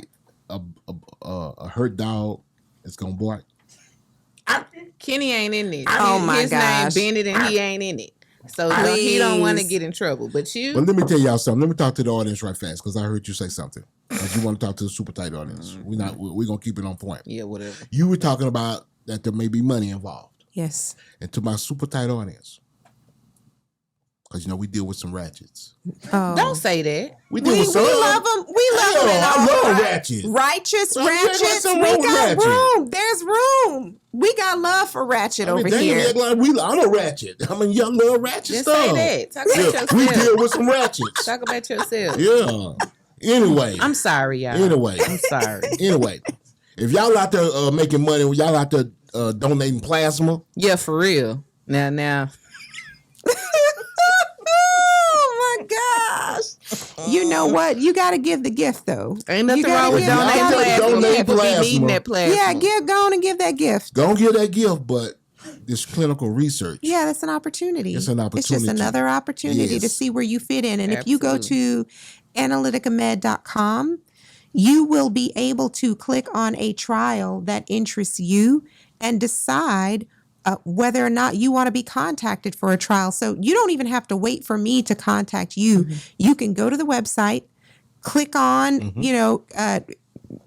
Speaker 2: a hurt dog is gonna bark.
Speaker 3: Kenny ain't in it.
Speaker 4: Oh, my
Speaker 3: His
Speaker 4: gosh.
Speaker 3: name Bennett, and he ain't in it. So he don't want to get in trouble. But you,
Speaker 2: But let me tell y'all something. Let me talk to the audience right fast because I heard you say something. If you want to talk to the super tight audience, we're gonna keep it on point.
Speaker 3: yeah, whatever.
Speaker 2: You were talking about that there may be money involved,
Speaker 4: Yes.
Speaker 2: and to my super tight audience, because we deal with some ratchets.
Speaker 4: Oh.
Speaker 3: Don't say that.
Speaker 2: We
Speaker 4: We
Speaker 2: deal with some.
Speaker 4: love them. We love
Speaker 2: Hell,
Speaker 4: them.
Speaker 2: I love ratchets.
Speaker 4: Righteous
Speaker 2: Well, yeah,
Speaker 4: ratchets.
Speaker 2: what's wrong
Speaker 4: We
Speaker 2: with
Speaker 4: got
Speaker 2: ratchet?
Speaker 4: room. There's room. We got love for ratchet over
Speaker 2: Dang,
Speaker 4: here.
Speaker 2: I'm a ratchet. I mean, y'all love ratchet
Speaker 3: Just
Speaker 2: stuff.
Speaker 3: say that. Talk about yourself.
Speaker 2: We deal with some ratchets.
Speaker 3: Talk about yourself.
Speaker 2: Yeah. Anyway.
Speaker 3: I'm sorry, y'all.
Speaker 2: Anyway.
Speaker 3: I'm sorry.
Speaker 2: Anyway. If y'all out there making money, y'all out there donating plasma.
Speaker 3: Yeah, for real. Now.
Speaker 4: Oh my gosh. You know what? You got to give the gift though.
Speaker 3: Ain't nothing
Speaker 4: You gotta
Speaker 3: wrong with
Speaker 4: give-
Speaker 3: donating
Speaker 2: Y'all
Speaker 3: plasma.
Speaker 2: donate
Speaker 3: People be
Speaker 2: plasma.
Speaker 3: needing that plasma.
Speaker 4: Yeah, go on and give that gift.
Speaker 2: Go and get that gift, but this clinical research.
Speaker 4: Yeah, that's an opportunity.
Speaker 2: It's an
Speaker 4: It's just
Speaker 2: opportunity.
Speaker 4: another opportunity to
Speaker 2: Yes.
Speaker 4: see where you fit in. And if you go to
Speaker 3: Absolutely.
Speaker 4: analyticamed.com, you will be able to click on a trial that interests you and decide whether or not you want to be contacted for a trial. So you don't even have to wait for me to contact you.
Speaker 3: Mm-hmm.
Speaker 4: You can go to the website, click on,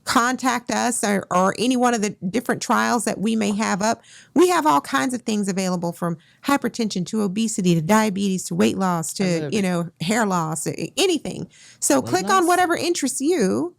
Speaker 4: contact us or any one of the different trials that we may have up. We have all kinds of things available from hypertension to obesity to diabetes to weight loss to, hair loss, anything. So click on whatever interests you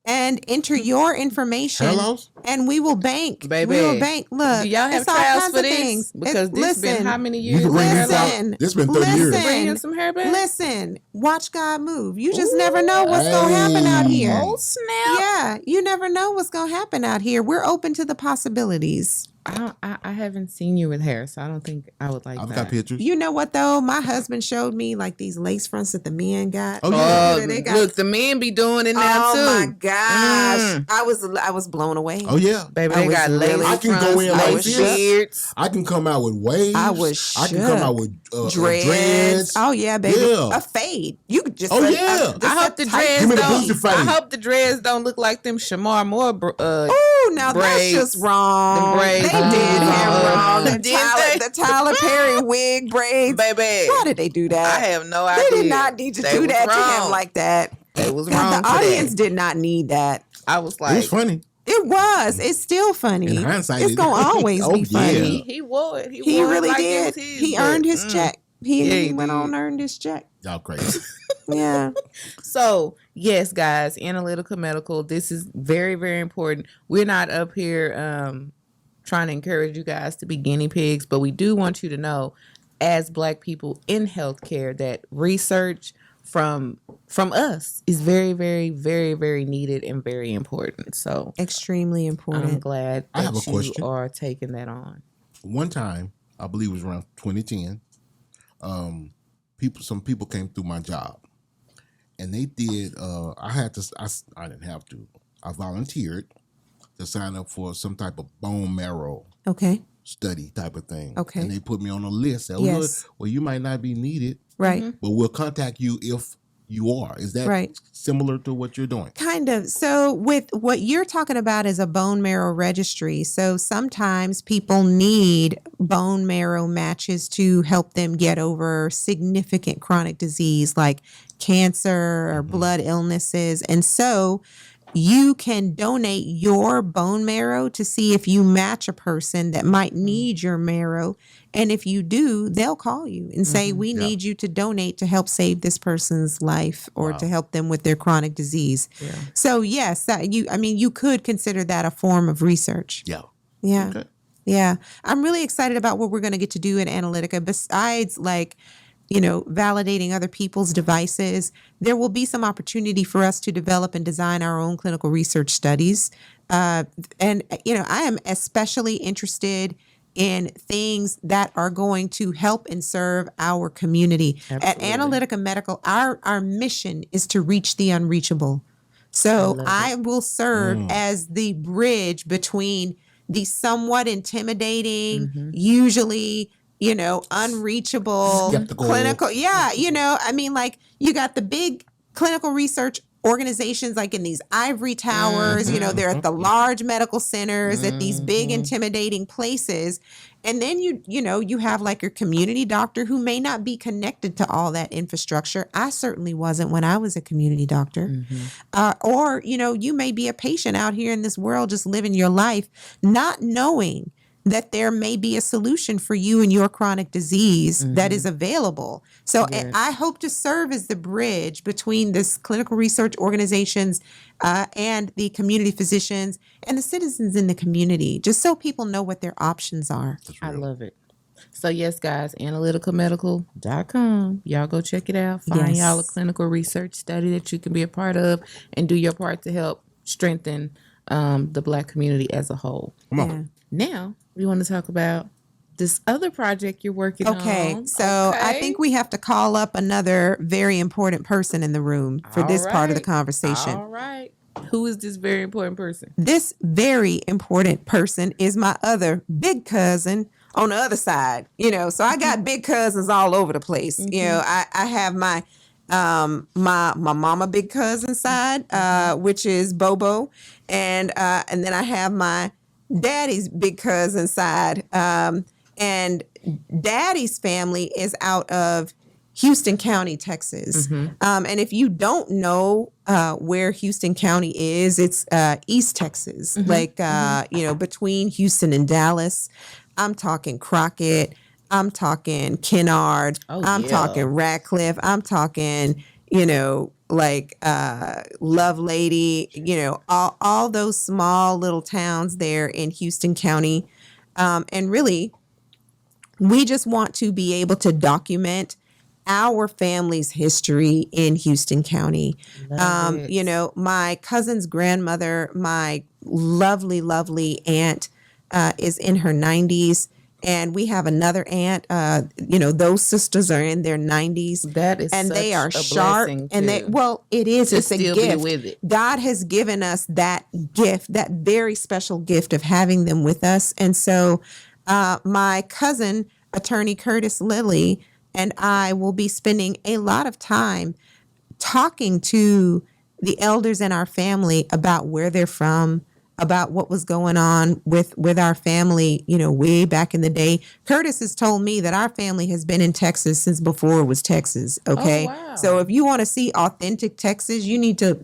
Speaker 4: and enter your information.
Speaker 2: Hair loss?
Speaker 4: And we will bank.
Speaker 3: Baby.
Speaker 4: We will bank. Look,
Speaker 3: Do y'all have
Speaker 4: it's all
Speaker 3: trials
Speaker 4: kinds
Speaker 3: for
Speaker 4: of
Speaker 3: this?
Speaker 4: things.
Speaker 3: Because this been how many
Speaker 2: You
Speaker 3: years?
Speaker 2: can bring
Speaker 3: of
Speaker 2: this
Speaker 3: hair
Speaker 2: out.
Speaker 3: loss?
Speaker 4: Listen,
Speaker 2: This been 30 years.
Speaker 3: Bring him some hair back?
Speaker 4: Listen, watch God move. You just never know what's going to happen out here.
Speaker 3: Oh, snap.
Speaker 4: Yeah, you never know what's going to happen out here. We're open to the possibilities.
Speaker 3: I haven't seen you with hair, so I don't think I would like
Speaker 2: I've
Speaker 3: that.
Speaker 2: got pictures.
Speaker 4: You know what though? My husband showed me like these lace fronts that the men got.
Speaker 2: Oh, yeah.
Speaker 3: Oh,
Speaker 4: They got-
Speaker 3: look, the men be doing it now, too.
Speaker 4: Oh my gosh.
Speaker 3: Mm.
Speaker 4: I was blown away.
Speaker 2: Oh, yeah.
Speaker 3: Baby,
Speaker 4: I
Speaker 3: they
Speaker 4: was
Speaker 3: got
Speaker 4: really-
Speaker 3: lace
Speaker 2: I can go
Speaker 3: fronts,
Speaker 2: in
Speaker 3: lace
Speaker 2: like this.
Speaker 3: beards.
Speaker 2: I can come out with waves.
Speaker 4: I was
Speaker 2: I can come out with dreads.
Speaker 4: Oh yeah, baby.
Speaker 2: Yeah.
Speaker 4: A fade. You could just
Speaker 2: Oh, yeah.
Speaker 3: I hope the dreads
Speaker 2: Give me the
Speaker 3: don't.
Speaker 2: booster fade.
Speaker 3: I hope the dreads don't look like them Shamar Moore.
Speaker 4: Oh, now that's
Speaker 3: braids.
Speaker 4: just wrong.
Speaker 3: The braids.
Speaker 4: They did him wrong. The
Speaker 3: Did
Speaker 4: Tyler,
Speaker 3: they?
Speaker 4: the Tyler Perry wig braids.
Speaker 3: Baby,
Speaker 4: Why did they do that?
Speaker 3: I have no
Speaker 4: They
Speaker 3: idea.
Speaker 4: did not need to
Speaker 3: They
Speaker 4: do
Speaker 3: was
Speaker 4: that to
Speaker 3: wrong.
Speaker 4: him like that.
Speaker 3: They was
Speaker 4: God,
Speaker 3: wrong
Speaker 4: the
Speaker 3: for
Speaker 4: audience
Speaker 3: that.
Speaker 4: did not need that.
Speaker 3: I was
Speaker 2: It
Speaker 3: like,
Speaker 2: was funny.
Speaker 4: It was. It's still funny.
Speaker 2: In hindsight,
Speaker 4: it's
Speaker 2: it-
Speaker 4: gonna always
Speaker 2: Oh,
Speaker 4: be funny.
Speaker 2: yeah.
Speaker 3: he wore it.
Speaker 4: He
Speaker 3: wore it
Speaker 4: really
Speaker 3: like it
Speaker 4: did.
Speaker 3: was his,
Speaker 4: He
Speaker 3: but,
Speaker 4: earned his check.
Speaker 3: Yeah,
Speaker 4: He
Speaker 3: he
Speaker 4: went
Speaker 3: did.
Speaker 4: on and earned his check.
Speaker 2: Y'all crazy.
Speaker 4: Yeah.
Speaker 3: So, yes, guys, Analytica Medical, this is very, very important. We're not up here trying to encourage you guys to be guinea pigs, but we do want you to know, as Black people in healthcare, that research from us is very, very, very, very needed and very important. So
Speaker 4: Extremely important.
Speaker 3: I'm glad
Speaker 2: I have
Speaker 3: that
Speaker 2: a
Speaker 3: you
Speaker 2: question.
Speaker 3: are taking that on.
Speaker 2: One time, I believe it was around 2010. Some people came through my job, and they did. I didn't have to. I volunteered to sign up for some type of bone marrow study type of thing.
Speaker 4: Okay.
Speaker 2: And they put me on a list. Said,
Speaker 4: Yes.
Speaker 2: well, you might not be needed,
Speaker 4: Right.
Speaker 2: but we'll contact you if you are. Is that similar to what you're doing?
Speaker 4: Kind of. So with what you're talking about is a bone marrow registry. So sometimes people need bone marrow matches to help them get over significant chronic disease like cancer or blood illnesses. And so you can donate your bone marrow to see if you match a person that might need your marrow. And if you do, they'll call you and say, we need you to donate to help save this person's life or to help them with their chronic disease. Yeah. So yes, you could consider that a form of research.
Speaker 2: Yeah.
Speaker 4: Yeah.
Speaker 2: Okay.
Speaker 4: Yeah. I'm really excited about what we're going to get to do at Analytica. Besides validating other people's devices, there will be some opportunity for us to develop and design our own clinical research studies. I am especially interested in things that are going to help and serve our community. Absolutely. At Analytica Medical, our mission is to reach the unreachable. So I will serve as the bridge between the somewhat intimidating, usually unreachable
Speaker 2: skeptical.
Speaker 4: Clinical. Yeah. You got the big clinical research organizations like in these ivory towers, they're at the large medical centers, at these big intimidating places. And then you have like your community doctor who may not be connected to all that infrastructure. I certainly wasn't when I was a community doctor. Or you may be a patient out here in this world just living your life, not knowing that there may be a solution for you and your chronic disease that is available. So I hope to serve as the bridge between this clinical research organizations and the community physicians and the citizens in the community, just so people know what their options are.
Speaker 3: I love it. So yes, guys, analyticalmedical.com. Y'all go check it out. Find y'all a clinical research study that you can be a part of and do your part to help strengthen the Black community as a whole.
Speaker 2: Come on.
Speaker 3: Now, we want to talk about this other project you're working on.
Speaker 4: So I think we have to call up another very important person in the room for this part of the conversation.
Speaker 3: All right. Who is this very important person?
Speaker 4: This very important person is my other big cousin on the other side. So I got big cousins all over the place. I have my mama big cousin side, which is Bobo, and then I have my daddy's big cousin side, and daddy's family is out of Houston County, Texas. And if you don't know where Houston County is, it's East Texas, between Houston and Dallas. I'm talking Crockett. I'm talking Kennard. I'm talking Radcliffe. I'm talking, Love Lady, all those small little towns there in Houston County. And really, we just want to be able to document our family's history in Houston County. My cousin's grandmother, my lovely, lovely aunt, is in her 90s. And we have another aunt, those sisters are in their 90s.
Speaker 3: That is
Speaker 4: and
Speaker 3: such
Speaker 4: they are
Speaker 3: a
Speaker 4: sharp.
Speaker 3: blessing,
Speaker 4: And it is. It's a gift.
Speaker 3: With it.
Speaker 4: God has given us that gift, that very special gift of having them with us. And so my cousin, attorney Curtis Lilly, and I will be spending a lot of time talking to the elders in our family about where they're from, about what was going on with our family, way back in the day. Curtis has told me that our family has been in Texas since before it was Texas. Okay.
Speaker 3: Oh, wow.
Speaker 4: So if you want to see authentic Texas, you need to,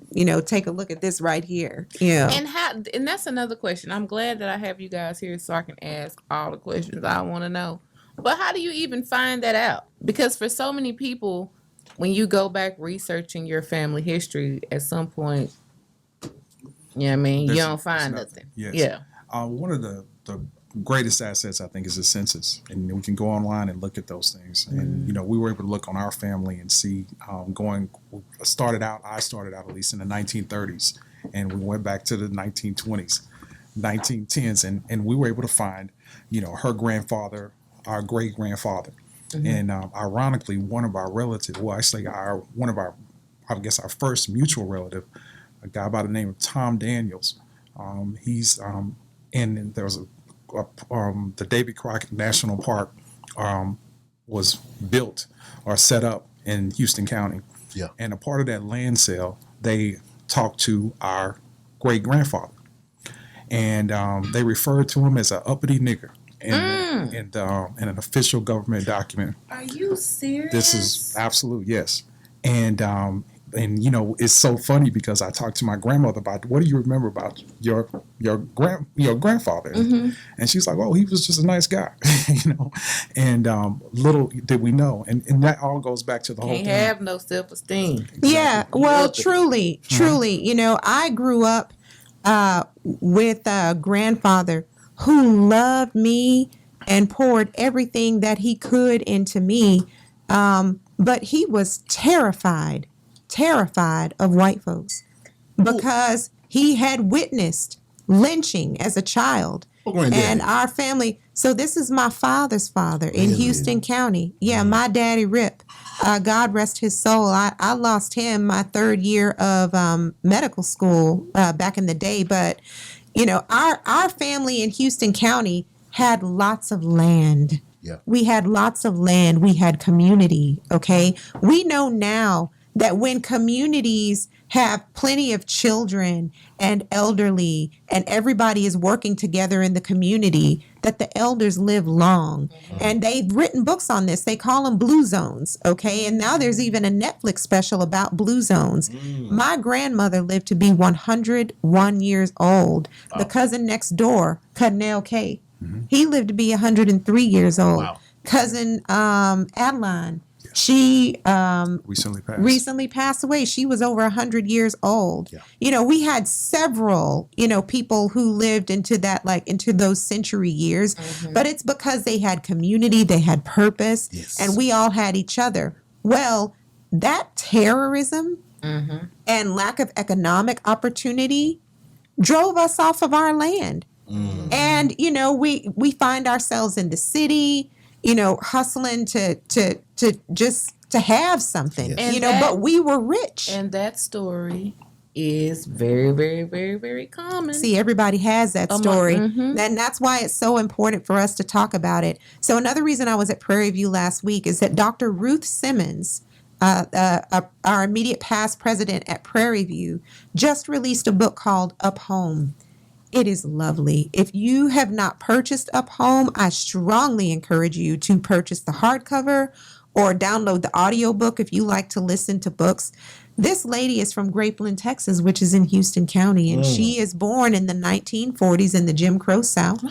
Speaker 4: take a look at this right here. Yeah.
Speaker 3: And that's another question. I'm glad that I have you guys here so I can ask all the questions I want to know. But how do you even find that out? Because for so many people, when you go back researching your family history, at some point, you don't find nothing.
Speaker 5: Yes.
Speaker 3: Yeah.
Speaker 5: One of the greatest assets, I think, is the census. And we can go online and look at those things. And, we were able to look on our family and see I started out at least in the 1930s. And we went back to the 1920s, 1910s. And we were able to find, her grandfather, our great grandfather. And ironically, one of our relatives, well, actually, our first mutual relative, a guy by the name of Tom Daniels. He's and there was the Davy Crockett National Park was built or set up in Houston County.
Speaker 2: Yeah.
Speaker 5: And a part of that land sale, they talked to our great grandfather, and they referred to him as an uppity nigger in an official government document.
Speaker 3: Are you serious?
Speaker 5: This is absolute, yes. And you know, it's so funny because I talked to my grandmother about, what do you remember about your grandfather? And she's like, oh, he was just a nice guy, you know. And little did we know, and that all goes back to the whole
Speaker 3: Can't
Speaker 5: thing.
Speaker 3: have no self-esteem.
Speaker 4: Yeah, well, truly, you know, I grew up with a grandfather who loved me and poured everything that he could into me, but he was terrified of white folks because he had witnessed lynching as a child. And our family, so this is my father's father in Houston County. Yeah, my daddy Rip. God rest his soul. I lost him my third year of medical school back in the day. But, you know, our family in Houston County had lots of land.
Speaker 2: Yeah.
Speaker 4: We had lots of land. We had community, okay? We know now that when communities have plenty of children and elderly and everybody is working together in the community, that the elders live long. And they've written books on this. They call them blue zones, okay? And now there's even a Netflix special about blue zones. My grandmother lived to be 101 years old. The cousin next door, Cudnell K., he lived to be 103 years old. Cousin Adeline, she recently passed away. She was over 100 years old. You know, we had several, you know, people who lived into that, like into those century years, but it's because they had community, they had purpose, and we all had each other. Well, that terrorism and lack of economic opportunity drove us off of our land. And, you know, we find ourselves in the city, you know, hustling to just to have something, you know, but we were rich.
Speaker 3: And that story is very, very, very, very common.
Speaker 4: See, everybody has that story. And that's why it's so important for us to talk about it. So another reason I was at Prairie View last week is that Dr. Ruth Simmons, our immediate past president at Prairie View, just released a book called Up Home. It is lovely. If you have not purchased Up Home, I strongly encourage you to purchase the hardcover or download the audiobook if you like to listen to books. This lady is from Grapeland, Texas, which is in Houston County, and she is born in the 1940s in the Jim Crow South.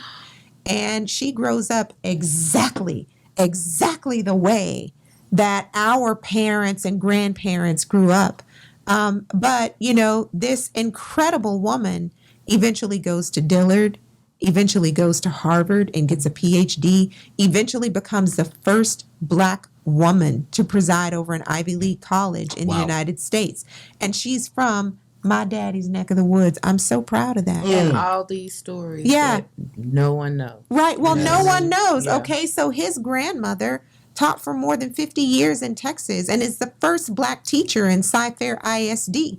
Speaker 4: And she grows up exactly the way that our parents and grandparents grew up. But, you know, this incredible woman eventually goes to Dillard, eventually goes to Harvard and gets a PhD, eventually becomes the first Black woman to preside over an Ivy League college in the United States. And she's from my daddy's neck of the woods. I'm so proud of that.
Speaker 3: And all these stories that no one knows.
Speaker 4: Right. Well, no one knows. Yeah. Okay. So his grandmother taught for more than 50 years in Texas and is the first Black teacher in Cy-Fair ISD.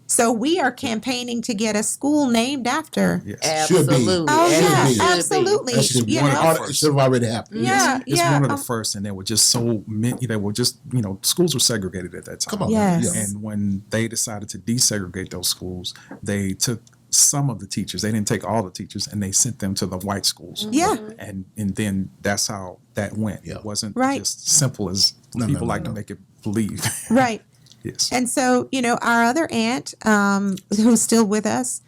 Speaker 4: So we are campaigning to get a school named after.
Speaker 3: Absolutely.
Speaker 4: Oh, yeah, absolutely.
Speaker 2: It should have already happened.
Speaker 4: Yeah,
Speaker 5: it's one of the first, and there were just so many. They were just, you know, schools were segregated at that time.
Speaker 2: Come on,
Speaker 5: and when they decided to desegregate those schools, they took some of the teachers. They didn't take all the teachers, and they sent them to the white schools.
Speaker 4: Yeah,
Speaker 5: and then that's how that went. It wasn't just simple as people like to make it believe.
Speaker 4: Right.
Speaker 5: Yes.
Speaker 4: And so, you know, our other aunt, who's still with us,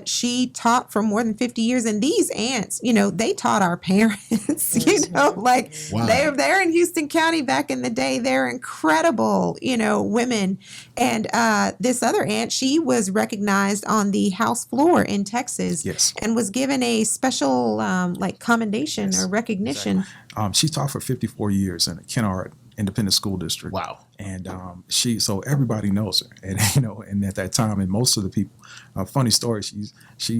Speaker 4: she taught for more than 50 years. And these aunts, you know, they taught our parents, you know, like they're in Houston County back in the day. They're incredible, you know, women. And this other aunt, she was recognized on the House floor in Texas and was given a special like commendation or recognition.
Speaker 5: Exactly. She taught for 54 years in a Kennard Independent School District.
Speaker 2: Wow.
Speaker 5: And so everybody knows her, and and at that time, and most of the people, funny story, she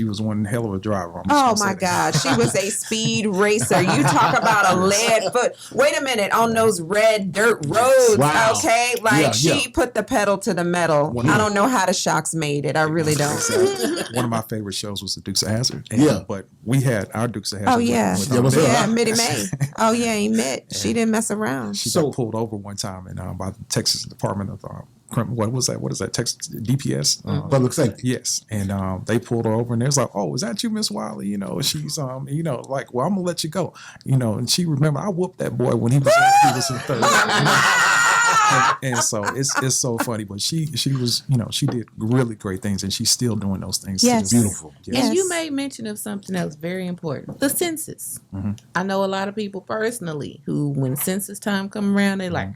Speaker 5: was one hell of a driver.
Speaker 4: Oh my God, she was a speed racer. You talk about a lead foot. Wait a minute, on those red dirt roads,
Speaker 2: Wow.
Speaker 4: okay? She put the pedal to the metal. I don't know how the shocks made it. I really don't.
Speaker 5: One of my favorite shows was the Dukes of Hazzard. But we had our Dukes of Hazzard.
Speaker 4: Oh yeah, Mitty May. Oh yeah, he met. She didn't mess around.
Speaker 5: She got pulled over one time by the Texas Department of what was that? What is that? Texas DPS?
Speaker 2: Public safety.
Speaker 5: Yes. And they pulled her over and they was like, "Oh, is that you, Miss Wiley?" She's like, "Well, I'm gonna let you go." And she remember I whooped that boy when he was in third. And so it's so funny, but she was, she did really great things, and she's still doing those things.
Speaker 4: Yes.
Speaker 2: Beautiful.
Speaker 5: Yes.
Speaker 3: And you made mention of something else very important: the census. I know a lot of people personally who, when census time come around, they like,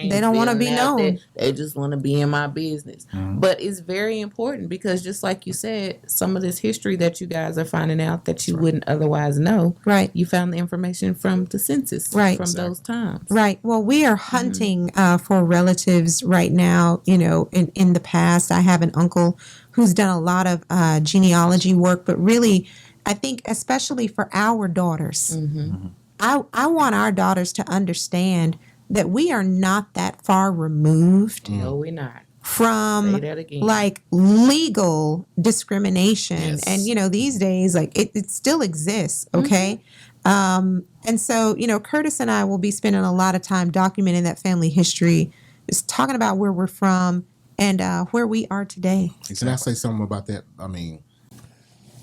Speaker 4: they don't want to be known.
Speaker 3: They just want to be in my business. But it's very important because, just like you said, some of this history that you guys are finding out that you wouldn't otherwise know,
Speaker 4: right?
Speaker 3: You found the information from the census,
Speaker 4: right?
Speaker 3: From those times,
Speaker 4: right? Well, we are hunting for relatives right now. In the past, I have an uncle who's done a lot of genealogy work, but really, I think especially for our daughters, I want our daughters to understand that we are not that far removed.
Speaker 3: No, we're not.
Speaker 4: From like legal discrimination.
Speaker 2: Yes.
Speaker 4: And these days, like it still exists. Okay. And so, Curtis and I will be spending a lot of time documenting that family history, just talking about where we're from and where we are today.
Speaker 2: Exactly. Can I say something about that? I mean,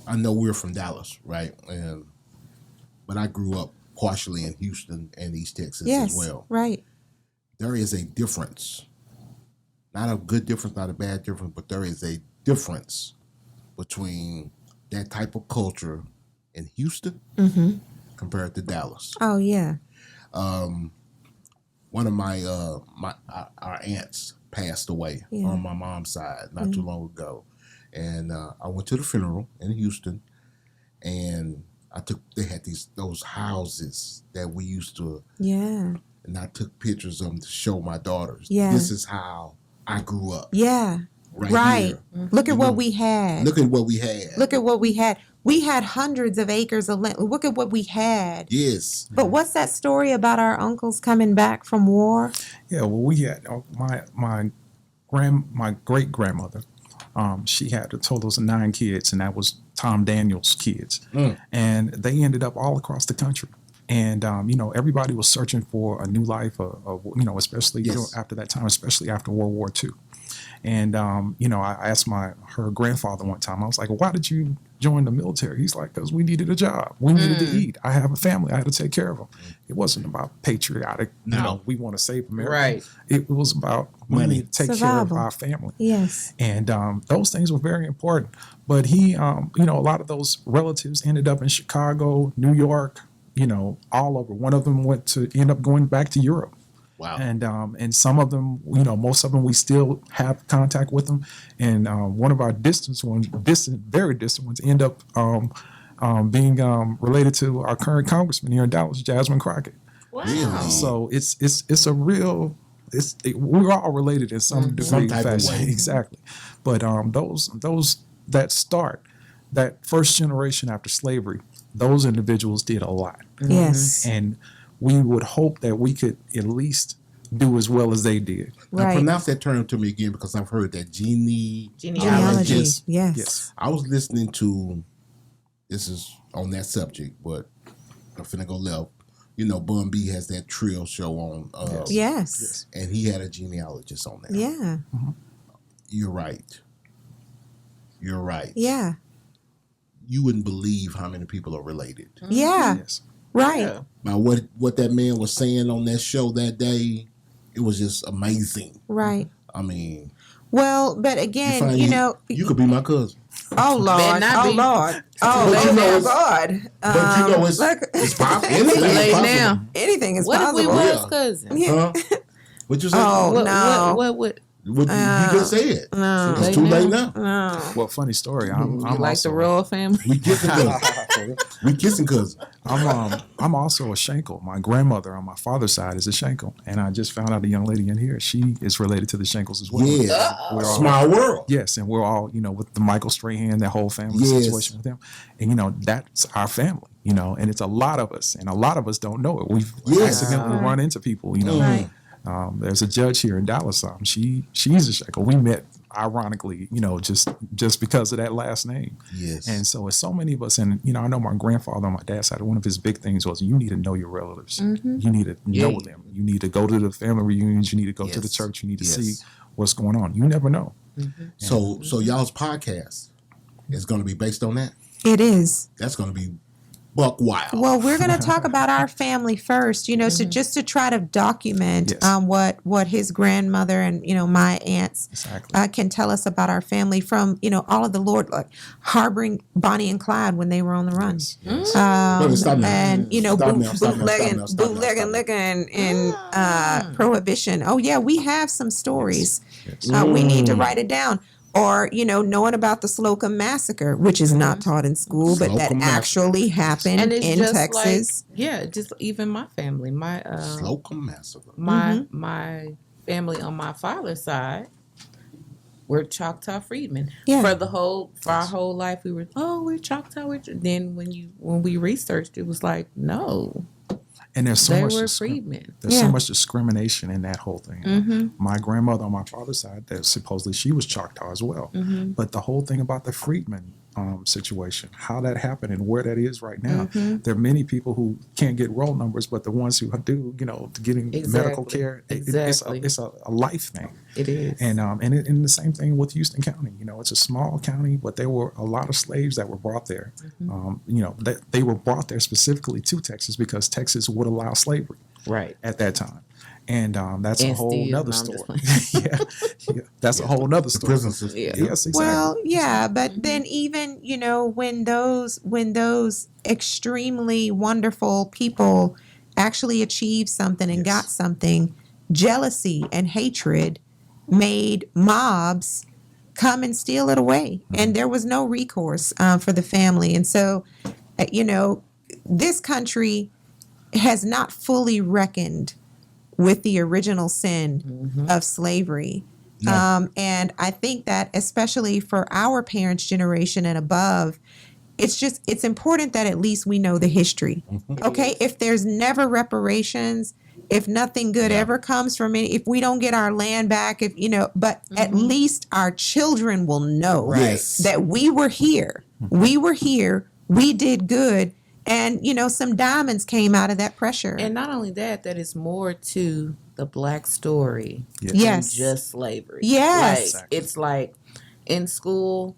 Speaker 2: I know we're from Dallas, right? But I grew up partially in Houston and East Texas as well.
Speaker 4: Right.
Speaker 2: There is a difference. Not a good difference, not a bad difference, but there is a difference between that type of culture in Houston compared to Dallas.
Speaker 4: Oh yeah.
Speaker 2: One of my our aunts passed away on my mom's side not too long ago, and I went to the funeral in Houston, and they had those houses that we used to and I took pictures of them to show my daughters. This is how I grew up. Right. Here.
Speaker 4: Look at what we had.
Speaker 2: Look at what we had.
Speaker 4: Look at what we had. We had hundreds of acres of land. Look at what we had.
Speaker 2: Yes.
Speaker 4: But what's that story about our uncles coming back from war?
Speaker 5: Yeah, well, we had my great grandmother. She had a total of 9 kids, and that was Tom Daniel's kids. And they ended up all across the country. And, everybody was searching for a new life, especially after that time, especially after World War II. And, I asked her grandfather one time, I was like, why did you join the military? He's like, because we needed a job. We needed to eat. I have a family. I had to take care of them. It wasn't about patriotic, we want to save America.
Speaker 3: Right.
Speaker 5: It was about we need to take care of our family.
Speaker 4: Yes.
Speaker 5: And those things were very important. But he, a lot of those relatives ended up in Chicago, New York, all over. One of them end up going back to Europe.
Speaker 2: Wow.
Speaker 5: And some of them, most of them, we still have contact with them. And one of our very distant ones, end up being related to our current congressman here in Dallas, Jasmine Crockett.
Speaker 3: Wow.
Speaker 2: Really?
Speaker 5: So it's a real. We're all related in some degree,
Speaker 2: some type of way.
Speaker 5: Exactly. But those that start, that first generation after slavery, those individuals did a lot.
Speaker 4: Yes.
Speaker 5: And we would hope that we could at least do as well as they did.
Speaker 2: Now pronounce that term to me again, because I've heard that
Speaker 4: genealogy. Yes.
Speaker 2: I was listening to, this is on that subject, but I'm finna go left. Bun B has that Trill show on.
Speaker 4: Yes.
Speaker 2: And he had a genealogist on there.
Speaker 4: Yeah.
Speaker 2: You're right.
Speaker 4: Yeah.
Speaker 2: You wouldn't believe how many people are related.
Speaker 4: Yeah.
Speaker 5: Yes.
Speaker 4: Right.
Speaker 3: Yeah.
Speaker 2: Now, what that man was saying on that show that day, it was just amazing.
Speaker 4: Right.
Speaker 2: I mean,
Speaker 4: well, but again,
Speaker 2: you could be my cousin.
Speaker 4: Oh Lord!
Speaker 3: Better not be.
Speaker 4: Oh God!
Speaker 2: But it's possible.
Speaker 3: Now.
Speaker 4: Anything is
Speaker 3: What
Speaker 4: possible.
Speaker 3: if we was cousins?
Speaker 2: Huh? What you say?
Speaker 4: Oh no!
Speaker 3: What would?
Speaker 2: What you just said.
Speaker 4: No.
Speaker 2: It's too late now.
Speaker 4: No.
Speaker 5: Well, funny story. I'm
Speaker 3: You like
Speaker 5: also,
Speaker 3: the royal family?
Speaker 2: We kissing cousins. We kissing cousins.
Speaker 5: I'm also a Schenkel. My grandmother on my father's side is a Schenkel, and I just found out a young lady in here. She is related to the Schenkels as well.
Speaker 2: Yeah,
Speaker 5: We're all-
Speaker 2: small world.
Speaker 5: Yes, and we're all, with the Michael Strahan, that whole family situation with them. And, that's our family, and it's a lot of us, and a lot of us don't know it. We've accidentally run into people,
Speaker 4: Right.
Speaker 5: There's a judge here in Dallas. She's a Schenkel. We met, ironically, just because of that last name.
Speaker 2: Yes.
Speaker 5: And so it's so many of us. And, I know my grandfather on my dad's side, one of his big things was you need to know your relatives. You need to know them. You need to go to the family reunions. You need to go to the church. You need to see what's going on. You never know.
Speaker 2: So y'all's podcast is going to be based on that?
Speaker 4: It is.
Speaker 2: That's going to be buck wild.
Speaker 4: Well, we're going to talk about our family first, so just to try to document what his grandmother and, my aunts can tell us about our family from, all of the Lord, like harboring Bonnie and Clyde when they were on the run. And, bootlegging liquor and prohibition. Oh, yeah, we have some stories. We need to write it down. Or, knowing about the Slocum Massacre, which is not taught in school, but that actually happened
Speaker 3: And it's
Speaker 4: in
Speaker 3: just
Speaker 4: Texas.
Speaker 3: just even my family. My
Speaker 2: Slocum Massacre.
Speaker 3: my family on my father's side were Choctaw freedmen.
Speaker 4: Yeah.
Speaker 3: For our whole life we're Choctaw. Then when we researched, it was like, no.
Speaker 5: And there's so
Speaker 3: They
Speaker 5: much
Speaker 3: were freedmen.
Speaker 5: There's so much discrimination in that whole thing. My grandmother on my father's side, that supposedly she was Choctaw as well. But the whole thing about the freedmen situation, how that happened and where that is right now, there are many people who can't get roll numbers, but the ones who do, getting medical care, it's a life thing.
Speaker 3: It is.
Speaker 5: And the same thing with Houston County. It's a small county, but there were a lot of slaves that were brought there. They were brought there specifically to Texas because Texas would allow slavery at that time. And that's a whole nother story. That's a whole nother story.
Speaker 2: Prison system.
Speaker 5: Yes, exactly.
Speaker 4: Well, yeah, but then even, when those extremely wonderful people actually achieved something and got something, jealousy and hatred made mobs come and steal it away. And there was no recourse for the family. And so, this country has not fully reckoned with the original sin of slavery.
Speaker 2: No.
Speaker 4: And I think that especially for our parents' generation and above, it's important that at least we know the history. Okay? If there's never reparations, if nothing good ever comes from it, if we don't get our land back, but at least our children will know that we were here. We were here. We did good. And, some diamonds came out of that pressure.
Speaker 3: And not only that is more to the Black story
Speaker 4: Yes.
Speaker 3: than just slavery.
Speaker 4: Yes.
Speaker 3: It's like in school,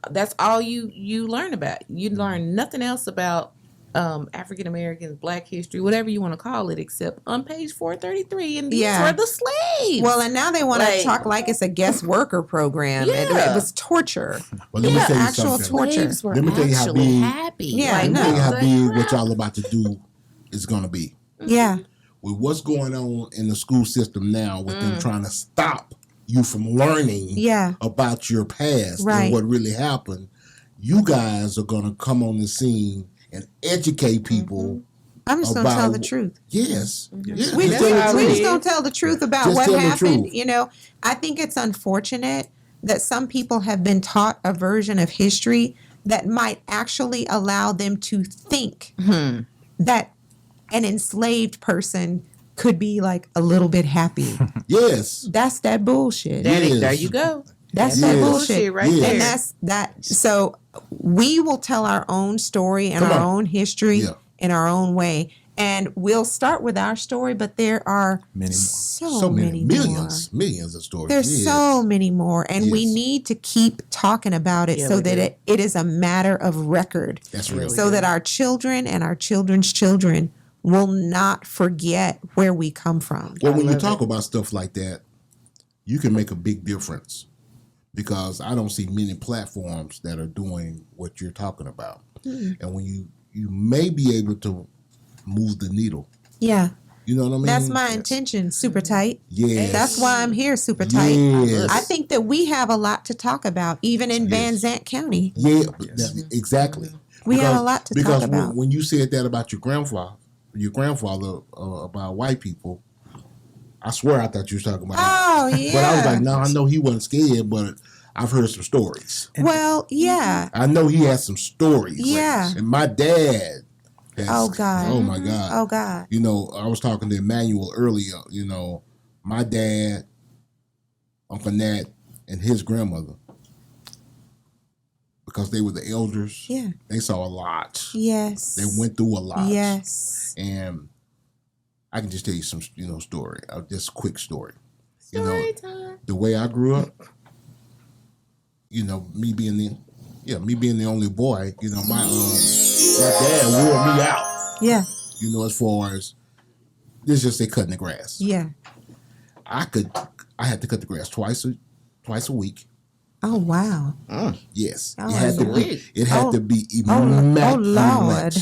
Speaker 3: that's all you learn about. You learn nothing else about African Americans, Black history, whatever you want to call it, except on page 433, and these were the slaves.
Speaker 4: Well, and now they want to talk like it's a guest worker program. It was torture.
Speaker 2: Well, let me tell you
Speaker 4: actual
Speaker 2: something.
Speaker 4: torture.
Speaker 3: Slaves were
Speaker 2: Let me tell you how
Speaker 3: actually
Speaker 2: big-
Speaker 3: happy.
Speaker 4: Yeah,
Speaker 2: Let me
Speaker 4: no.
Speaker 2: tell you how big what y'all about to do is going to be.
Speaker 4: Yeah.
Speaker 2: With what's going on in the school system now, with them trying to stop you from learning about your past
Speaker 4: Right.
Speaker 2: and what really happened, you guys are going to come on the scene and educate people.
Speaker 4: I'm just going to tell
Speaker 2: about-
Speaker 4: the truth.
Speaker 2: Yes.
Speaker 5: Yes.
Speaker 4: We
Speaker 2: Just tell the
Speaker 3: how
Speaker 4: just
Speaker 3: it
Speaker 2: truth.
Speaker 3: is.
Speaker 4: going to tell the truth about
Speaker 2: Just
Speaker 4: what
Speaker 2: tell the
Speaker 4: happened.
Speaker 2: truth.
Speaker 4: I think it's unfortunate that some people have been taught a version of history that might actually allow them to think that an enslaved person could be like a little bit happy.
Speaker 2: Yes.
Speaker 4: That's that bullshit.
Speaker 2: Yes.
Speaker 3: There you go.
Speaker 4: That's
Speaker 2: Yes.
Speaker 4: that bullshit
Speaker 3: right
Speaker 2: Yes.
Speaker 3: there.
Speaker 4: And that's that. So we will tell our own story and
Speaker 2: Come
Speaker 4: our
Speaker 2: on.
Speaker 4: own history
Speaker 2: Yeah.
Speaker 4: in our own way. And we'll start with our story, but there are
Speaker 5: Many more.
Speaker 4: so many
Speaker 2: millions of stories.
Speaker 4: more. There's
Speaker 2: Yes.
Speaker 4: so many more. And we
Speaker 2: Yes.
Speaker 4: need to keep talking about it
Speaker 3: Yeah,
Speaker 4: so
Speaker 3: we
Speaker 4: that
Speaker 3: do.
Speaker 4: it is a matter of record.
Speaker 2: That's real.
Speaker 4: So that our children and our children's children will not forget where we come from.
Speaker 2: Well, when you talk about stuff like that, you can make a big difference, because I don't see many platforms that are doing what you're talking about. And when you may be able to move the needle.
Speaker 4: Yeah.
Speaker 2: You know what I mean?
Speaker 4: That's my intention, super tight.
Speaker 2: Yeah.
Speaker 4: That's why I'm here, super tight.
Speaker 2: Yes.
Speaker 4: I think that we have a lot to talk about, even in Van Zant County.
Speaker 2: Yeah, exactly.
Speaker 4: We have a lot to talk about.
Speaker 2: Because when you said that about your grandfather about white people, I swear I thought you was talking about
Speaker 4: Oh,
Speaker 2: that.
Speaker 4: yeah.
Speaker 2: But I was like, no, I know he wasn't scared, but I've heard some stories.
Speaker 4: Well, yeah.
Speaker 2: I know he has some stories.
Speaker 4: Yeah.
Speaker 2: And my dad has,
Speaker 4: Oh, God.
Speaker 2: Oh, my God.
Speaker 4: Oh, God.
Speaker 2: You know, I was talking to Emmanuel earlier, you know, my dad, Uncle Nat, and his grandmother, because they were the elders,
Speaker 4: Yeah.
Speaker 2: they saw a lot.
Speaker 4: Yes.
Speaker 2: They went through a lot.
Speaker 4: Yes.
Speaker 2: And I can just tell you some, story, just a quick story.
Speaker 3: Story time.
Speaker 2: The way I grew up, me being the only boy, my dad wore me out.
Speaker 4: Yeah.
Speaker 2: As far as this, just say cutting the grass.
Speaker 4: Yeah.
Speaker 2: I had to cut the grass twice a week.
Speaker 4: Oh, wow.
Speaker 2: Yes,
Speaker 4: Oh,
Speaker 2: it had to be. It had to be
Speaker 4: Oh,
Speaker 2: immaculate.
Speaker 4: Lord.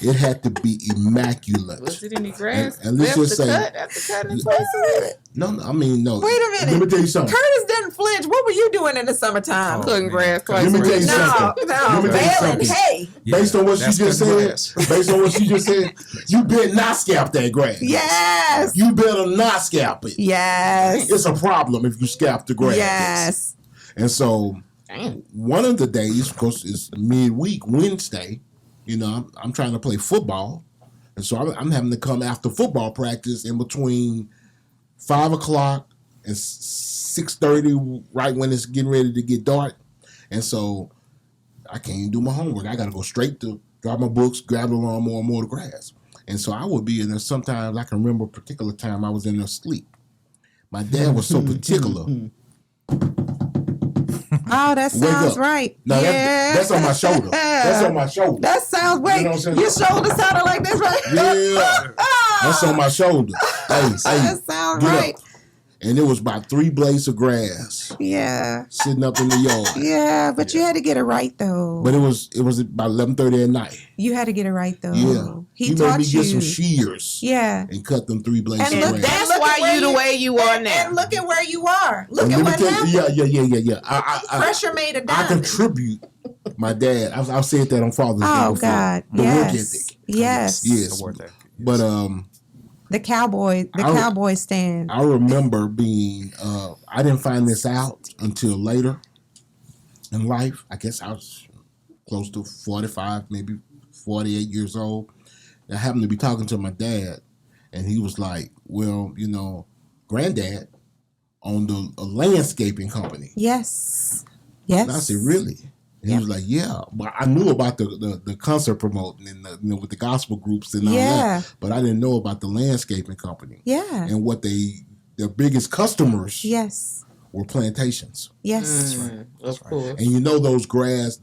Speaker 2: It had to be immaculate.
Speaker 3: Was it any grass?
Speaker 2: And let's just say,
Speaker 3: after cutting twice a week?
Speaker 2: no. I mean, no.
Speaker 4: Wait a minute.
Speaker 2: Let me tell you something.
Speaker 4: Curtis didn't flinch. What were you doing in the summertime?
Speaker 3: Cutting grass twice
Speaker 2: Let me
Speaker 3: a
Speaker 2: tell you
Speaker 3: week.
Speaker 2: something.
Speaker 4: No,
Speaker 2: Let me tell you
Speaker 4: baling
Speaker 2: something.
Speaker 4: hay.
Speaker 2: Based on what she
Speaker 5: that's
Speaker 2: just
Speaker 5: cutting
Speaker 2: said,
Speaker 5: grass.
Speaker 2: you better not scalp that grass.
Speaker 4: Yes.
Speaker 2: You better not scalp it.
Speaker 4: Yes.
Speaker 2: It's a problem if you scalp the grass.
Speaker 4: Yes.
Speaker 2: And so, one of the days, of course, is midweek, Wednesday. I'm trying to play football. And so I'm having to come after football practice in between 5 o'clock and 6:30, right when it's getting ready to get dark. And so I can't even do my homework. I got to go straight to grab my books, grab the lawnmower, and mow the grass. And so I would be in there. Sometimes I can remember a particular time I was in there asleep. My dad was so particular.
Speaker 4: Oh, that sounds
Speaker 2: up.
Speaker 4: right.
Speaker 2: No,
Speaker 4: yeah.
Speaker 2: that's on my shoulder. That's on my shoulder.
Speaker 4: That sounds right.
Speaker 2: You know what I'm saying?
Speaker 4: Your shoulder sounded like this, right?
Speaker 2: Yeah. That's on my shoulder. Hey,
Speaker 4: That sounds
Speaker 2: get
Speaker 4: right.
Speaker 2: up. And it was about 3 blades of grass
Speaker 4: Yeah.
Speaker 2: sitting up in the yard.
Speaker 4: Yeah, but you had to get it right though.
Speaker 2: But it was about 11:30 at night.
Speaker 4: You had to get it right though.
Speaker 2: Yeah.
Speaker 4: He
Speaker 2: made
Speaker 4: taught
Speaker 2: me
Speaker 4: you.
Speaker 2: get some shears.
Speaker 4: Yeah.
Speaker 2: And cut them 3 blades
Speaker 4: And
Speaker 2: of
Speaker 4: look,
Speaker 2: grass.
Speaker 3: That's
Speaker 4: look
Speaker 3: why
Speaker 4: at where
Speaker 3: you the way you are now.
Speaker 4: And look at where you are. Look
Speaker 2: And
Speaker 4: at
Speaker 2: let me
Speaker 4: what
Speaker 2: tell you,
Speaker 4: happened.
Speaker 2: yeah. I
Speaker 4: Pressure made a
Speaker 2: I
Speaker 4: diamond.
Speaker 2: contribute my dad. I've said that on Father's Day
Speaker 4: Oh
Speaker 2: before.
Speaker 4: God.
Speaker 2: The work
Speaker 4: Yes.
Speaker 2: ethic.
Speaker 4: Yes.
Speaker 2: Yes.
Speaker 5: The work ethic, yes.
Speaker 2: But
Speaker 4: The cowboy stand.
Speaker 2: I remember being, I didn't find this out until later in life. I guess I was close to 45, maybe 48 years old. I happened to be talking to my dad, and he was like, well, Granddad owned a landscaping company.
Speaker 4: Yes. Yes.
Speaker 2: And I said, really? And he was like, yeah. But I knew about the concert promoting and with the gospel groups and all
Speaker 4: Yeah.
Speaker 2: that. But I didn't know about the landscaping company.
Speaker 4: Yeah.
Speaker 2: And what their biggest customers
Speaker 4: Yes.
Speaker 2: were plantations.
Speaker 4: Yes.
Speaker 3: Of course.
Speaker 2: And those grass,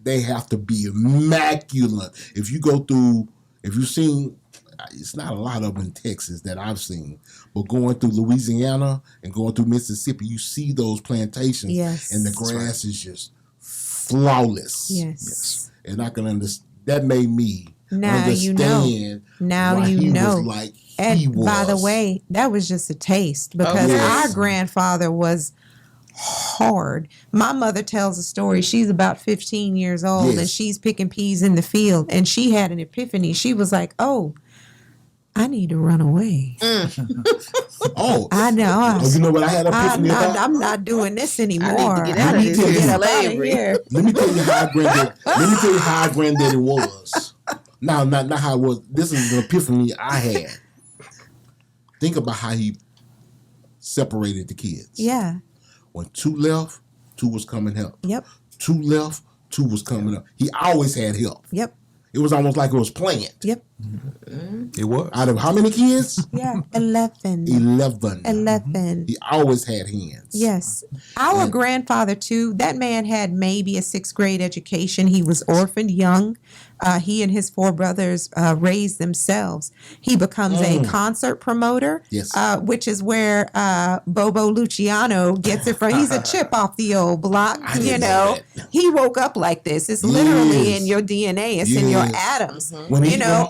Speaker 2: they have to be immaculate. If you've seen, it's not a lot of them in Texas that I've seen, but going through Louisiana and going through Mississippi, you see those plantations.
Speaker 4: Yes.
Speaker 2: And the grass is just flawless.
Speaker 4: Yes.
Speaker 2: And I can understand. That made me
Speaker 4: Now you know.
Speaker 2: understand
Speaker 4: Now
Speaker 2: why
Speaker 4: you
Speaker 2: he
Speaker 4: know.
Speaker 2: was like
Speaker 4: And
Speaker 2: he was.
Speaker 4: by the way, that was just a taste because
Speaker 2: yes.
Speaker 4: our grandfather was hard. My mother tells a story. She's about 15 years old
Speaker 2: Yes.
Speaker 4: and she's picking peas in the field and she had an epiphany. She was like, oh, I need to run away.
Speaker 2: Oh,
Speaker 4: I know.
Speaker 2: you know what I had an epiphany about?
Speaker 4: I'm not doing this anymore.
Speaker 3: I need to get out of this
Speaker 2: Let me
Speaker 3: here
Speaker 2: tell you.
Speaker 3: slavery.
Speaker 2: Let me tell you how granddaddy was. Now, not how it was. This is an epiphany I had. Think about how he separated the kids.
Speaker 4: Yeah.
Speaker 2: When 2 left, 2 was coming help.
Speaker 4: Yep.
Speaker 2: 2 left, 2 was coming up. He always had help.
Speaker 4: Yep.
Speaker 2: It was almost like it was planned.
Speaker 4: Yep.
Speaker 5: It was.
Speaker 2: Out of how many kids?
Speaker 4: Yeah. 11.
Speaker 2: 11. He always had hands.
Speaker 4: Yes. Our grandfather, too, that man had maybe a 6th grade education. He was orphaned young. He and his 4 brothers raised themselves. He becomes a concert promoter,
Speaker 2: Yes.
Speaker 4: Which is where Bobo Luciano gets it from. He's a chip off the old block.
Speaker 2: I didn't know that.
Speaker 4: He woke up like this. It's literally
Speaker 2: Yes.
Speaker 4: in your DNA. It's in your
Speaker 2: Yes.
Speaker 4: atoms.
Speaker 2: When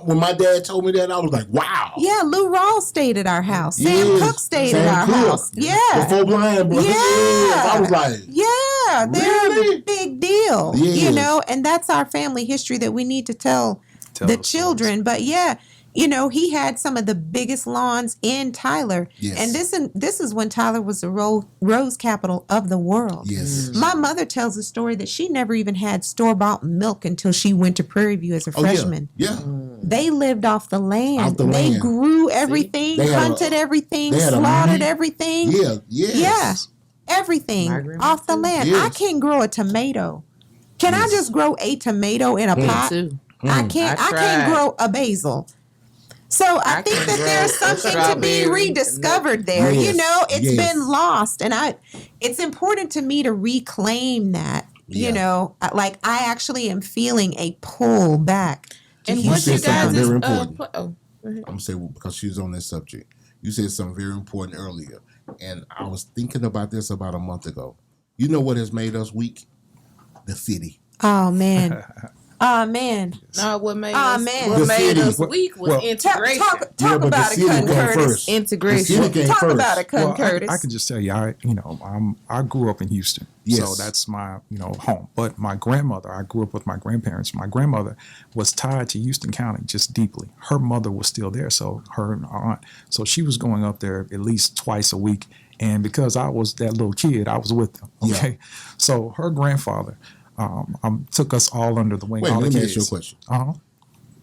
Speaker 2: when my dad told me that, I was like, wow.
Speaker 4: Yeah, Lou Rawls stayed at our house. Sam
Speaker 2: Yes.
Speaker 4: Cooke stayed
Speaker 2: Sam
Speaker 4: at our
Speaker 2: Cooke.
Speaker 4: house.
Speaker 2: The
Speaker 4: Yeah.
Speaker 2: 4 blind brothers.
Speaker 4: Yeah.
Speaker 2: Yes. I was like,
Speaker 4: Yeah, they're
Speaker 2: Really?
Speaker 4: a big deal,
Speaker 2: Yes.
Speaker 4: and that's our family history that we need to tell the
Speaker 5: those
Speaker 4: children. But yeah, he had some of the biggest lawns in Tyler.
Speaker 2: Yes.
Speaker 4: And this is when Tyler was the rose capital of the world.
Speaker 2: yes.
Speaker 4: My mother tells a story that she never even had store-bought milk until she went to Prairie View as a freshman.
Speaker 2: Yeah.
Speaker 4: They lived off the land.
Speaker 2: Off the
Speaker 4: they
Speaker 2: land.
Speaker 4: grew everything,
Speaker 2: They had
Speaker 4: hunted everything,
Speaker 2: they had a
Speaker 4: slaughtered
Speaker 2: meat-
Speaker 4: everything.
Speaker 2: Yeah. Yes.
Speaker 4: Yeah. Everything
Speaker 3: My grandma
Speaker 4: off the
Speaker 3: too.
Speaker 4: land.
Speaker 2: Yes.
Speaker 4: I can't grow a tomato. Can I just grow a tomato in a pot?
Speaker 3: too.
Speaker 4: I can't.
Speaker 3: I
Speaker 4: I can't
Speaker 3: tried.
Speaker 4: grow a basil. So I think
Speaker 3: can
Speaker 4: that
Speaker 3: grow
Speaker 4: there's
Speaker 3: a
Speaker 4: something to be
Speaker 3: strawberry.
Speaker 4: rediscovered there.
Speaker 2: Yes.
Speaker 4: It's
Speaker 2: Yes.
Speaker 4: been lost, and it's important to me to reclaim that.
Speaker 2: Yeah.
Speaker 4: Like I actually am feeling a pull back.
Speaker 3: And
Speaker 2: You
Speaker 3: what
Speaker 2: said
Speaker 3: you
Speaker 2: something
Speaker 3: guys
Speaker 2: very
Speaker 3: is
Speaker 2: important.
Speaker 3: go ahead.
Speaker 2: I'm gonna say because she was on this subject. You said something very important earlier, and I was thinking about this about a month ago. You know what has made us weak? The city.
Speaker 4: Oh man. Oh man.
Speaker 3: No, what made
Speaker 4: Oh,
Speaker 3: us
Speaker 4: man.
Speaker 3: what
Speaker 2: The
Speaker 3: made
Speaker 2: city.
Speaker 3: us weak was integration.
Speaker 4: Talk
Speaker 2: Yeah, but
Speaker 4: about
Speaker 2: the
Speaker 4: it,
Speaker 2: city
Speaker 4: Cutting
Speaker 2: came
Speaker 4: Curtis.
Speaker 2: first.
Speaker 3: Integration.
Speaker 2: The city came
Speaker 4: Talk
Speaker 2: first.
Speaker 4: about it, Cutting
Speaker 5: Well,
Speaker 4: Curtis.
Speaker 5: I can just tell you, I grew up in Houston,
Speaker 2: Yes.
Speaker 5: so that's my home. But my grandmother, I grew up with my grandparents. My grandmother was tied to Houston County just deeply. Her mother was still there, so her and our aunt. So she was going up there at least twice a week, and because I was that little kid, I was with them. Okay, so her grandfather took us all under the wing.
Speaker 2: Wait,
Speaker 5: all
Speaker 2: let
Speaker 5: the
Speaker 2: me
Speaker 5: kids.
Speaker 2: ask you a question.
Speaker 5: Uh-huh.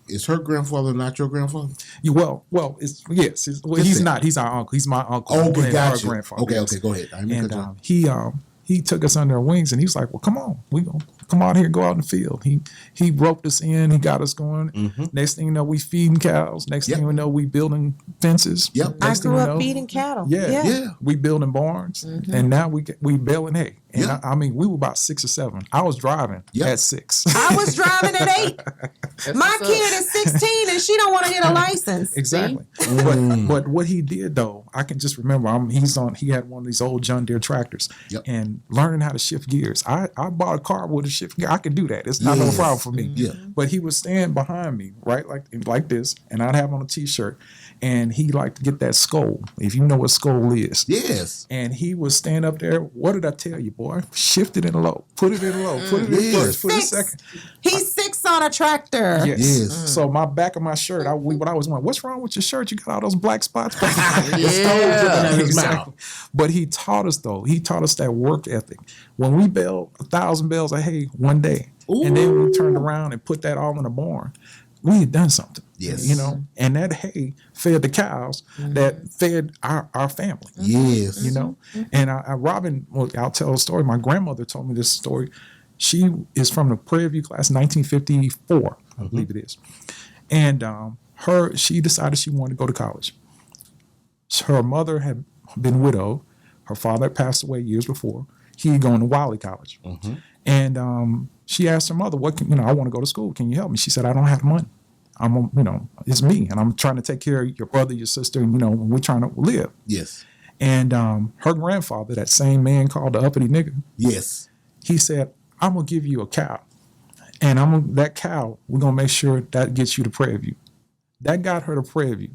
Speaker 2: Is her grandfather not your grandfather?
Speaker 5: Well, he's
Speaker 2: Just
Speaker 5: not. He's our uncle. He's my uncle.
Speaker 2: Oh, okay,
Speaker 5: and
Speaker 2: got
Speaker 5: our
Speaker 2: you.
Speaker 5: grandfather.
Speaker 2: Okay,
Speaker 5: yes.
Speaker 2: okay, go ahead. I didn't mean to cut you off.
Speaker 5: And he took us under our wings, and he was like, "Well, come on, we gonna come out here and go out in the field." He roped us in. He got us going. Next thing you know, we feeding cows. Next
Speaker 2: Yep.
Speaker 5: thing we know, we building fences.
Speaker 2: Yep.
Speaker 4: I
Speaker 5: Next thing
Speaker 4: grew
Speaker 5: we
Speaker 4: up
Speaker 5: know,
Speaker 4: feeding cattle.
Speaker 5: Yeah. We building barns, and now we baling hay. And
Speaker 2: Yeah.
Speaker 5: I mean, we were about 6 or 7. I was driving
Speaker 2: Yep.
Speaker 5: at 6.
Speaker 4: I was driving at 8. My
Speaker 3: what's
Speaker 4: kid is 16 and she don't want to get a license.
Speaker 5: Exactly. But what he did though, I can just remember he had one of these old John Deere tractors.
Speaker 2: Yep.
Speaker 5: And learning how to shift gears. I bought a car with a shift gear. I can do that. It's not no
Speaker 2: Yes.
Speaker 5: problem for me.
Speaker 2: Yeah.
Speaker 5: But he would stand behind me, right? Like this, and I'd have on a t-shirt. And he liked to get that skull, if you know what skull is.
Speaker 2: Yes.
Speaker 5: And he would stand up there. What did I tell you, boy? Shift it in low. Put it in low. Put it in
Speaker 2: Yes.
Speaker 5: first. Put it
Speaker 4: 6.
Speaker 5: second.
Speaker 4: He's 6 on a tractor.
Speaker 5: Yes.
Speaker 2: Yes.
Speaker 5: So my back of my shirt, what I was wondering, what's wrong with your shirt? You got all those black spots.
Speaker 2: Yeah. In his
Speaker 5: Exactly. But he taught us though. He taught us that work ethic. When we baled 1,000 bales of hay one day, and then we turned around and put that all in a barn, we had done something.
Speaker 2: Yes.
Speaker 5: And that hay fed the cows that fed our family.
Speaker 2: Yes.
Speaker 5: And Robbyn, I'll tell a story. My grandmother told me this story. She is from the Prairie View class, 1954, I believe it is. And she decided she wanted to go to college. Her mother had been widowed. Her father had passed away years before. He had gone to Wiley College. And she asked her mother, I want to go to school. Can you help me? She said, I don't have the money. It's me. And I'm trying to take care of your brother, your sister, and, we're trying to live.
Speaker 2: Yes.
Speaker 5: And her grandfather, that same man called the uppity nigger,
Speaker 2: Yes.
Speaker 5: he said, I'm going to give you a cow. And that cow, we're going to make sure that gets you to Prairie View. That got her to Prairie View.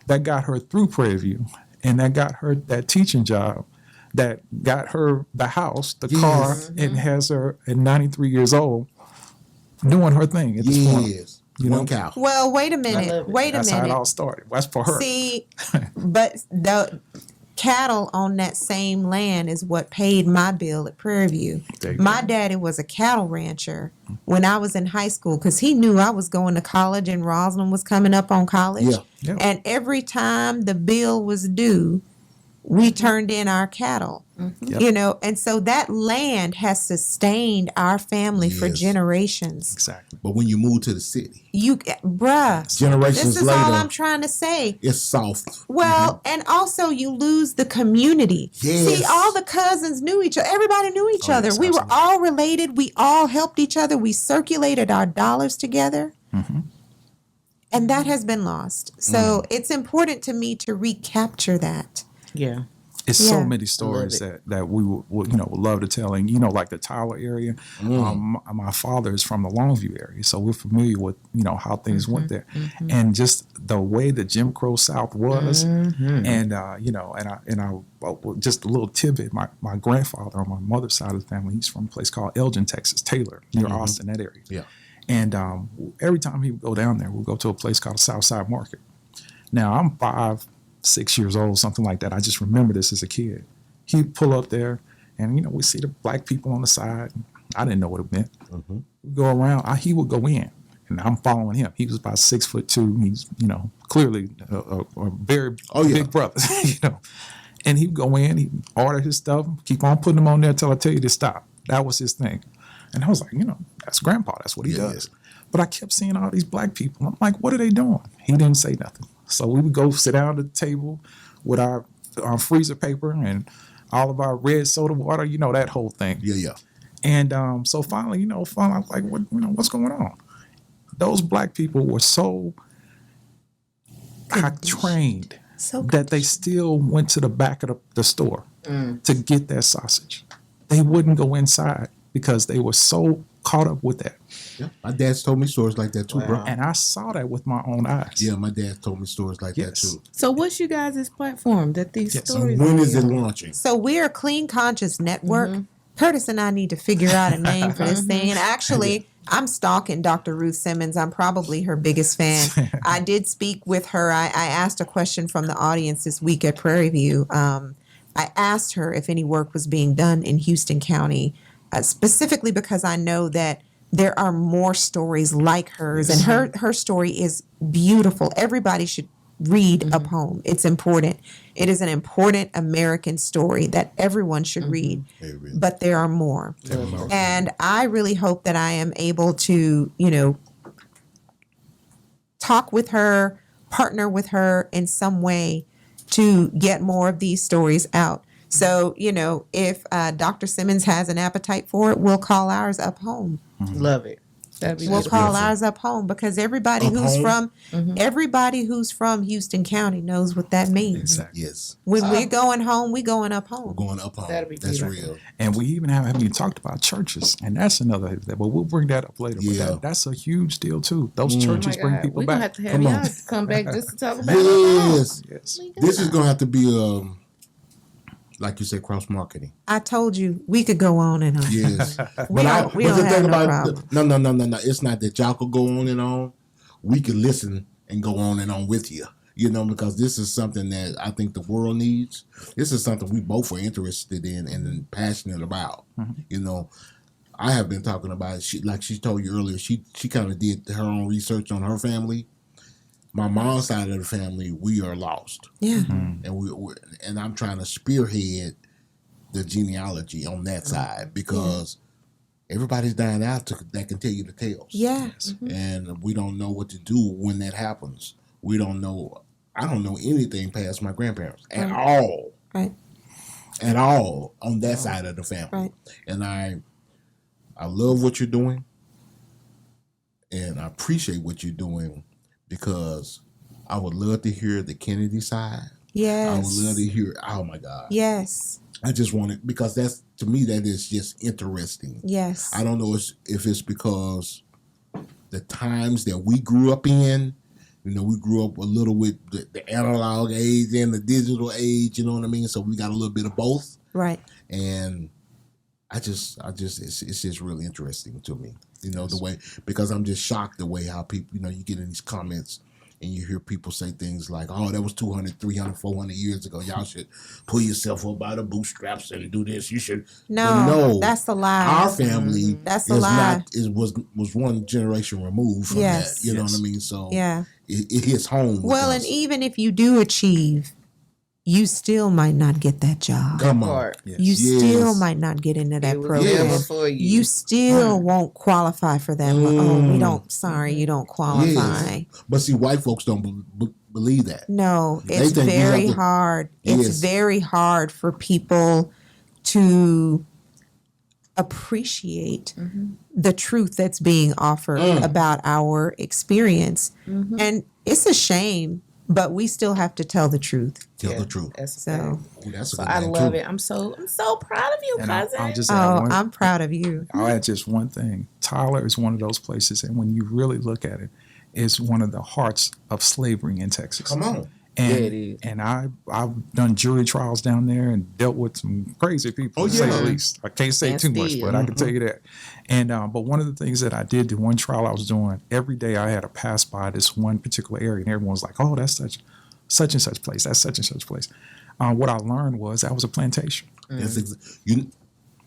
Speaker 5: That got her through Prairie View. And that got her that teaching job. That got her the house, the car, and has her at 93 years old doing her thing at this point.
Speaker 2: Yes. One cow.
Speaker 4: Well, wait a
Speaker 3: I
Speaker 4: minute.
Speaker 3: love it.
Speaker 4: Wait a
Speaker 5: That's how it
Speaker 4: minute.
Speaker 5: all started. That's for her.
Speaker 4: See, but the cattle on that same land is what paid my bill at Prairie View.
Speaker 5: There you
Speaker 4: My
Speaker 5: go.
Speaker 4: daddy was a cattle rancher when I was in high school because he knew I was going to college and Roslyn was coming up on college.
Speaker 2: Yeah.
Speaker 5: Yeah.
Speaker 4: And every time the bill was due, we turned in our cattle.
Speaker 5: Yep.
Speaker 4: You know, and so that land has sustained our family for
Speaker 2: Yes.
Speaker 4: generations.
Speaker 5: Exactly.
Speaker 2: But when you move to the city,
Speaker 4: Bruh,
Speaker 2: generations
Speaker 4: this is
Speaker 2: later,
Speaker 4: all I'm trying to say.
Speaker 2: it's soft.
Speaker 4: Well, and also you lose the community.
Speaker 2: Yes.
Speaker 4: See, all the cousins knew each other. Everybody knew each other.
Speaker 5: yes,
Speaker 4: We were
Speaker 5: absolutely.
Speaker 4: all related. We all helped each other. We circulated our dollars together. And that has been lost. So it's important to me to recapture that.
Speaker 3: Yeah.
Speaker 5: It's so
Speaker 4: Yeah.
Speaker 5: many stories that we would love to tell. And, like the Tyler area, my father is from the Longview area. So we're familiar with, how things went there. And just the way the Jim Crow South was. And, just a little tidbit, my grandfather on my mother's side of the family, he's from a place called Elgin, Texas, Taylor, near Austin, that area.
Speaker 2: Yeah.
Speaker 5: And every time he would go down there, we'd go to a place called Southside Market. Now, I'm 5-6 years old, something like that. I just remember this as a kid. He'd pull up there, and, we see the black people on the side. I didn't know what it meant. We'd go around. He would go in, and I'm following him. He was about 6'2". He's, clearly a very big brother, And he'd go in, he'd order his stuff, keep on putting them on there until I tell you to stop. That was his thing. And I was like, that's Grandpa. That's what he does. But I kept seeing all these black people. I'm like, what are they doing? He didn't say nothing. So we would go sit down at the table with our freezer paper and all of our red soda water, that whole thing.
Speaker 2: Yeah.
Speaker 5: And so finally, I was like, what's going on? Those black people were so trained that they still went to the back of the store to get that sausage. They wouldn't go inside because they were so caught up with that.
Speaker 2: Yeah. My dad's told me stories like that too, bro.
Speaker 5: And I saw that with my own eyes.
Speaker 2: Yeah, my dad told me stories like that too.
Speaker 3: So what's you guys' platform that these stories
Speaker 2: When
Speaker 3: are
Speaker 2: is it
Speaker 3: on?
Speaker 2: launching?
Speaker 4: So we're a Clean Conscious Network. Curtis and I need to figure out a name for this thing. And actually, I'm stalking Dr. Ruth Simmons. I'm probably her biggest fan. I did speak with her. I asked a question from the audience this week at Prairie View. I asked her if any work was being done in Houston County, specifically because I know that there are more stories like hers, and her story is beautiful. Everybody should read A Poem. It's important. It is an important American story that everyone should read, but there are more. And I really hope that I am able to, talk with her, partner with her in some way to get more of these stories out. So, if Dr. Simmons has an appetite for it, we'll call ours Up Home.
Speaker 3: Love it. That'd be
Speaker 4: We'll
Speaker 3: beautiful.
Speaker 4: call ours Up Home because everybody who's from Houston County knows what that means.
Speaker 5: Exactly.
Speaker 2: Yes.
Speaker 4: When we're going home, we're going up home.
Speaker 2: We're going up home.
Speaker 3: That'd be
Speaker 2: That's
Speaker 3: beautiful.
Speaker 2: real.
Speaker 5: And we even haven't even talked about churches, and that's another. But we'll bring that up later.
Speaker 2: Yeah.
Speaker 5: But that's a huge deal too. Those churches bring people
Speaker 3: We're gonna
Speaker 5: back.
Speaker 3: have to have
Speaker 2: Come on.
Speaker 3: y'all come back just to talk about it.
Speaker 2: Yes.
Speaker 5: Yes.
Speaker 2: This is gonna have to be like you said, cross marketing.
Speaker 4: I told you we could go on and on.
Speaker 2: Yes.
Speaker 4: We don't have no problem.
Speaker 2: No. It's not that y'all could go on and on. We could listen and go on and on with you. Because this is something that I think the world needs. This is something we both are interested in and passionate about. I have been talking about it. Like she told you earlier, she kind of did her own research on her family. My mom's side of the family, we are lost.
Speaker 4: Yeah.
Speaker 2: And I'm trying to spearhead the genealogy on that side because everybody's dying out that can tell you the tales.
Speaker 4: Yeah.
Speaker 2: And we don't know what to do when that happens. We don't know. I don't know anything past my grandparents at all.
Speaker 4: Right.
Speaker 2: At all on that side of the family.
Speaker 4: Right.
Speaker 2: And I love what you're doing. And I appreciate what you're doing because I would love to hear the Kennedy side.
Speaker 4: Yes.
Speaker 2: I would love to hear, oh my God.
Speaker 4: Yes.
Speaker 2: I just want it because to me, that is just interesting.
Speaker 4: Yes.
Speaker 2: I don't know if it's because the times that we grew up in, we grew up a little with the analog age and the digital age, you know what I mean? So we got a little bit of both.
Speaker 4: Right.
Speaker 2: And it's just really interesting to me, the way, because I'm just shocked the way how people, you get in these comments and you hear people say things like, oh, that was 200, 300, 400 years ago. Y'all should pull yourself up by the bootstraps and do this. You should.
Speaker 4: No, that's the lie.
Speaker 2: Our family
Speaker 4: that's the lie.
Speaker 2: Was one generation removed from that. You know what I mean? So it hits home.
Speaker 4: Well, and even if you do achieve you still might not get that job.
Speaker 2: Come on.
Speaker 3: Part.
Speaker 5: Yes.
Speaker 4: You still
Speaker 2: Yes.
Speaker 4: might not get into that
Speaker 3: It was
Speaker 4: program.
Speaker 3: there before you.
Speaker 4: You still won't qualify for that. Oh, we don't. Sorry, you don't qualify.
Speaker 2: Yes. But see, white folks don't believe that.
Speaker 4: No,
Speaker 2: They
Speaker 4: it's
Speaker 2: think we
Speaker 4: very
Speaker 2: have to-
Speaker 4: hard.
Speaker 2: Yes.
Speaker 4: It's very hard for people to appreciate the truth that's being offered about our experience. And it's a shame, but we still have to tell the truth.
Speaker 2: Tell the truth.
Speaker 3: That's
Speaker 4: So,
Speaker 2: Ooh, that's a
Speaker 3: So
Speaker 2: good
Speaker 3: I
Speaker 2: thing,
Speaker 3: love
Speaker 2: too.
Speaker 3: it. I'm so proud of you,
Speaker 5: And
Speaker 3: cousin.
Speaker 5: I'll just add one.
Speaker 4: I'm proud of you.
Speaker 5: I'll add just one thing. Tyler is one of those places, and when you really look at it, it's one of the hearts of slavery in Texas.
Speaker 2: Come on.
Speaker 5: And,
Speaker 3: Yeah, it is.
Speaker 5: and I've done jury trials down there and dealt with some crazy people,
Speaker 2: Oh,
Speaker 5: to say
Speaker 2: yeah.
Speaker 5: the least. I can't say
Speaker 3: And
Speaker 5: too much,
Speaker 3: still.
Speaker 5: but I can tell you that. And but one of the things that I did, the one trial I was doing, every day I had to pass by this one particular area, and everyone's like, "Oh, that's such and such place. That's such and such place." What I learned was that was a plantation.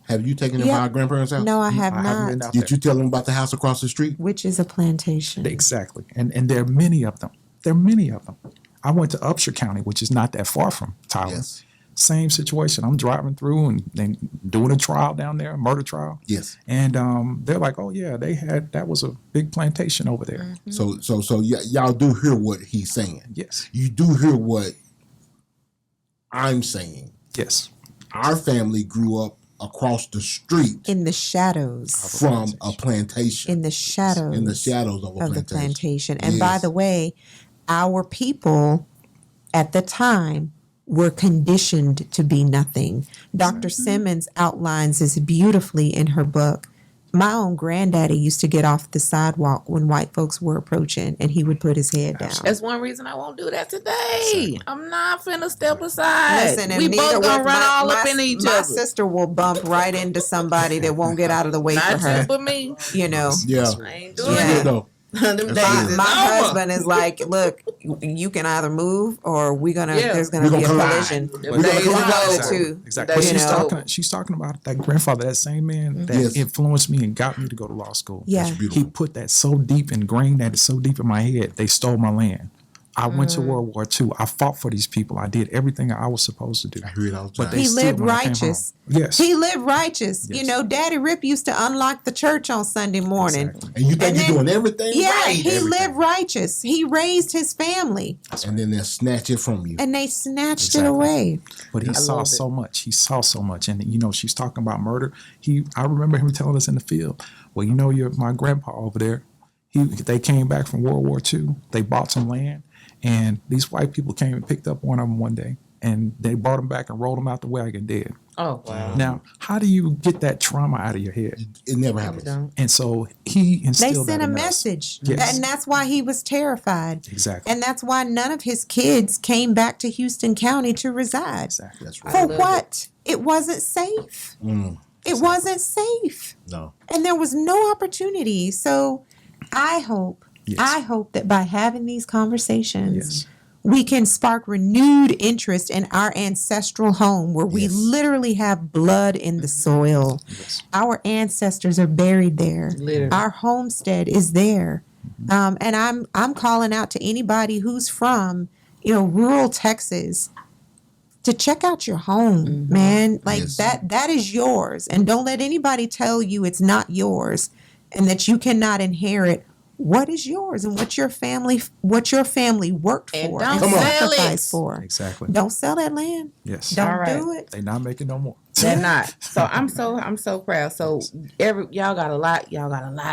Speaker 2: Have you taken them
Speaker 4: Yeah.
Speaker 2: by our grandparents' house?
Speaker 4: No, I have
Speaker 5: I haven't been
Speaker 4: not.
Speaker 5: out
Speaker 2: Did
Speaker 5: there.
Speaker 2: you tell them about the house across the street?
Speaker 4: Which is a plantation.
Speaker 5: Exactly. And there are many of them. There are many of them. I went to Upshur County, which is not that far from Tyler.
Speaker 2: Yes.
Speaker 5: Same situation. I'm driving through and doing a trial down there, a murder trial.
Speaker 2: Yes.
Speaker 5: And they're like, "Oh yeah, that was a big plantation over there."
Speaker 2: So y'all do hear what he's saying.
Speaker 5: Yes.
Speaker 2: You do hear what I'm saying.
Speaker 5: Yes.
Speaker 2: Our family grew up across the street
Speaker 4: In the shadows.
Speaker 2: from a plantation.
Speaker 4: In the shadows.
Speaker 2: In the shadows of a
Speaker 4: of the
Speaker 2: plantation.
Speaker 4: plantation. And by
Speaker 2: Yes.
Speaker 4: the way, our people at the time were conditioned to be nothing. Dr. Simmons outlines this beautifully in her book. My own granddaddy used to get off the sidewalk when white folks were approaching, and he would put his head down.
Speaker 3: That's one reason I won't do that today. I'm not finna step aside.
Speaker 4: Listen, and
Speaker 3: we
Speaker 4: neither
Speaker 3: both gonna
Speaker 4: was
Speaker 3: run all up
Speaker 4: my-
Speaker 3: in each
Speaker 4: my
Speaker 3: other.
Speaker 4: sister will bump right into somebody that won't get out of the way for
Speaker 3: Not
Speaker 4: her.
Speaker 3: you, but me.
Speaker 4: You know,
Speaker 2: Yeah.
Speaker 3: I ain't doing
Speaker 4: Yeah.
Speaker 2: Yeah.
Speaker 3: it.
Speaker 2: No.
Speaker 3: Them days
Speaker 2: My-
Speaker 3: is
Speaker 4: my
Speaker 3: over.
Speaker 4: husband is like, look, you can either move or
Speaker 3: Yeah.
Speaker 4: there's gonna
Speaker 2: We're
Speaker 4: be a
Speaker 2: gonna
Speaker 4: collision.
Speaker 3: Them
Speaker 2: We're gonna
Speaker 3: days is
Speaker 2: collide.
Speaker 3: over.
Speaker 4: Exactly.
Speaker 5: Exactly.
Speaker 3: That
Speaker 5: But
Speaker 3: is over.
Speaker 5: she's talking about that grandfather, that same man that
Speaker 2: Yes.
Speaker 5: influenced me and got me to go to law school.
Speaker 4: Yeah.
Speaker 2: That's beautiful.
Speaker 5: He put that so deep, ingrained that so deep in my head. They stole my land. I went to World War II. I fought for these people. I did everything I was supposed to do.
Speaker 2: I hear it all the
Speaker 5: But
Speaker 2: time.
Speaker 5: they
Speaker 4: He
Speaker 5: still,
Speaker 4: lived
Speaker 5: when I came
Speaker 4: righteous.
Speaker 5: home- Yes.
Speaker 4: He lived righteous. You
Speaker 5: Yes.
Speaker 4: know, Daddy Rip used to unlock the church on Sunday morning.
Speaker 5: Exactly.
Speaker 2: And you think
Speaker 4: And
Speaker 2: you're
Speaker 4: then-
Speaker 2: doing everything
Speaker 4: Yeah,
Speaker 2: right.
Speaker 4: he lived righteous. He raised his family,
Speaker 2: And then they'll snatch it from you.
Speaker 4: and they snatched it
Speaker 5: Exactly.
Speaker 4: away.
Speaker 5: But he saw
Speaker 3: love it.
Speaker 5: so much. He saw so much. And she's talking about murder. I remember him telling us in the field, well, you're my grandpa over there. They came back from World War II. They bought some land, and these white people came and picked up one of them one day, and they brought him back and rolled him out the wagon dead.
Speaker 3: Oh wow.
Speaker 5: Now, how do you get that trauma out of your head?
Speaker 2: It never happens.
Speaker 3: Don't.
Speaker 5: And so he
Speaker 4: They
Speaker 5: instilled
Speaker 4: sent
Speaker 5: that
Speaker 4: a
Speaker 5: in us.
Speaker 4: message,
Speaker 5: Yes.
Speaker 4: and that's why he was terrified.
Speaker 5: Exactly.
Speaker 4: And that's why none of his kids came back to Houston County to reside.
Speaker 5: Exactly.
Speaker 2: That's right.
Speaker 4: For
Speaker 3: love
Speaker 4: what? It wasn't safe. It wasn't safe.
Speaker 2: No.
Speaker 4: And there was no opportunity. So I hope that by having these conversations,
Speaker 5: Yes.
Speaker 4: we can spark renewed interest in our ancestral home where we
Speaker 2: Yes.
Speaker 4: literally have blood in the soil.
Speaker 5: Yes.
Speaker 4: Our ancestors are buried there.
Speaker 3: Literally.
Speaker 4: Our homestead is there. And I'm calling out to anybody who's from, rural Texas to check out your home, man. Like
Speaker 2: Yes.
Speaker 4: that is yours. And don't let anybody tell you it's not yours and that you cannot inherit what is yours and what your family worked
Speaker 3: And
Speaker 4: for
Speaker 3: don't
Speaker 4: and
Speaker 2: Come on.
Speaker 3: sell it.
Speaker 4: sacrificed for.
Speaker 5: Exactly.
Speaker 4: Don't sell that land.
Speaker 5: Yes.
Speaker 4: Don't
Speaker 3: All right.
Speaker 4: do it.
Speaker 5: They not making no more.
Speaker 3: They're not. So I'm so proud. So y'all got a lot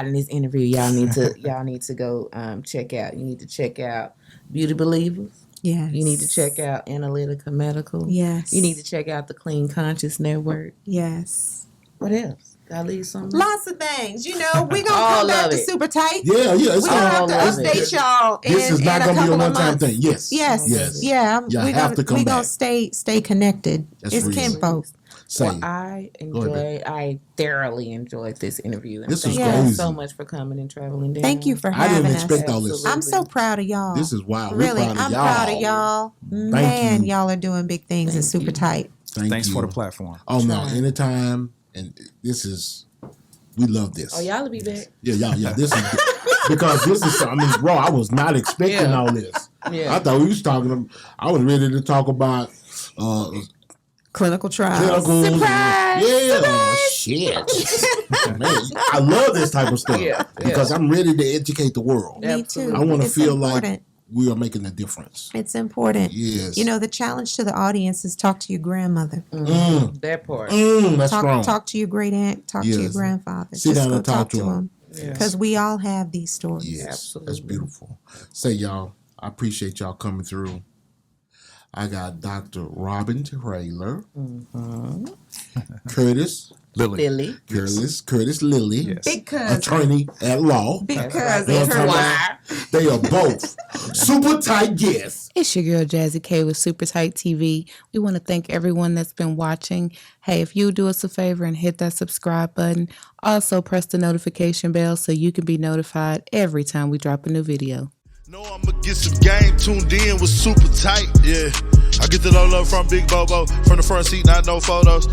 Speaker 3: in this interview. Y'all need to go check out. You need to check out Beauty Believers.
Speaker 4: Yes.
Speaker 3: You need to check out Analytica Medical.
Speaker 4: Yes.
Speaker 3: You need to check out the Clean Conscious Network.
Speaker 4: Yes.
Speaker 3: What else? Did I leave something?
Speaker 4: Lots of things. We're gonna
Speaker 3: All
Speaker 4: come back
Speaker 3: of
Speaker 4: to
Speaker 3: it.
Speaker 4: Super Tight.
Speaker 2: Yeah, it's
Speaker 4: We're gonna have to
Speaker 3: all of it.
Speaker 4: update y'all
Speaker 2: This is
Speaker 4: in
Speaker 2: not
Speaker 4: a
Speaker 2: going to be a
Speaker 4: couple of
Speaker 2: one-time
Speaker 4: months.
Speaker 2: thing. Yes.
Speaker 4: Yes.
Speaker 2: Yes.
Speaker 4: Yeah.
Speaker 2: Y'all
Speaker 4: We're
Speaker 2: have to come
Speaker 4: gonna
Speaker 2: back.
Speaker 4: stay connected.
Speaker 2: That's
Speaker 4: it's
Speaker 2: real.
Speaker 4: kinfolk.
Speaker 2: Same.
Speaker 3: Well, I thoroughly enjoyed this interview. And
Speaker 2: This
Speaker 3: thank
Speaker 2: is
Speaker 3: you
Speaker 2: crazy.
Speaker 3: so much for coming and traveling down.
Speaker 4: Thank you for
Speaker 2: I
Speaker 4: having
Speaker 2: didn't
Speaker 4: us.
Speaker 2: expect all this.
Speaker 4: I'm so proud of y'all.
Speaker 2: This is wild.
Speaker 4: Really,
Speaker 2: We're proud of
Speaker 4: I'm
Speaker 2: y'all.
Speaker 4: proud of y'all. Man,
Speaker 2: you.
Speaker 4: y'all are doing big things and super tight.
Speaker 2: Thanks
Speaker 5: Thanks for the platform.
Speaker 2: Oh no, anytime. And we love this.
Speaker 3: Oh, y'all will be back.
Speaker 2: Yeah. This is because this is. I mean, raw. I was not expecting
Speaker 3: Yeah.
Speaker 2: all this.
Speaker 3: Yeah.
Speaker 2: I thought we was talking. I was ready to talk about
Speaker 4: Clinical trials.
Speaker 2: clinicals.
Speaker 3: Surprise!
Speaker 2: Yeah, shit. Man, I love this type of stuff because I'm ready to educate the world.
Speaker 4: Me too.
Speaker 2: I want to
Speaker 4: It's
Speaker 2: feel
Speaker 4: important.
Speaker 2: like we are making a difference.
Speaker 4: It's important.
Speaker 2: Yes.
Speaker 4: You know, the challenge to the audience is talk to your grandmother.
Speaker 3: That part.
Speaker 2: That's strong.
Speaker 4: Talk to your great aunt. Talk to your
Speaker 2: Yes.
Speaker 4: grandfather.
Speaker 2: Sit
Speaker 4: Just
Speaker 2: down
Speaker 4: go
Speaker 2: and talk to 'em.
Speaker 4: them. Because we all have these stories.
Speaker 2: Yes,
Speaker 3: Absolutely.
Speaker 2: that's beautiful. Say, y'all, I appreciate y'all coming through. I got Dr. Robbyn Traylor, Curtis
Speaker 3: Lily.
Speaker 2: Lilly,
Speaker 5: Yes.
Speaker 4: Because
Speaker 2: attorney at law.
Speaker 4: because
Speaker 2: They
Speaker 4: of her
Speaker 3: Why?
Speaker 2: They are both super tight guests.
Speaker 3: It's your girl Jazzy K with Super Tight TV. We want to thank everyone that's been watching. Hey, if you do us a favor and hit that subscribe button, also press the notification bell so you can be notified every time we drop a new video.
Speaker 1: Know I'ma get some game tuned in with super tight, yeah. I get it all up from Big Bobo, from the front seat, not no photos.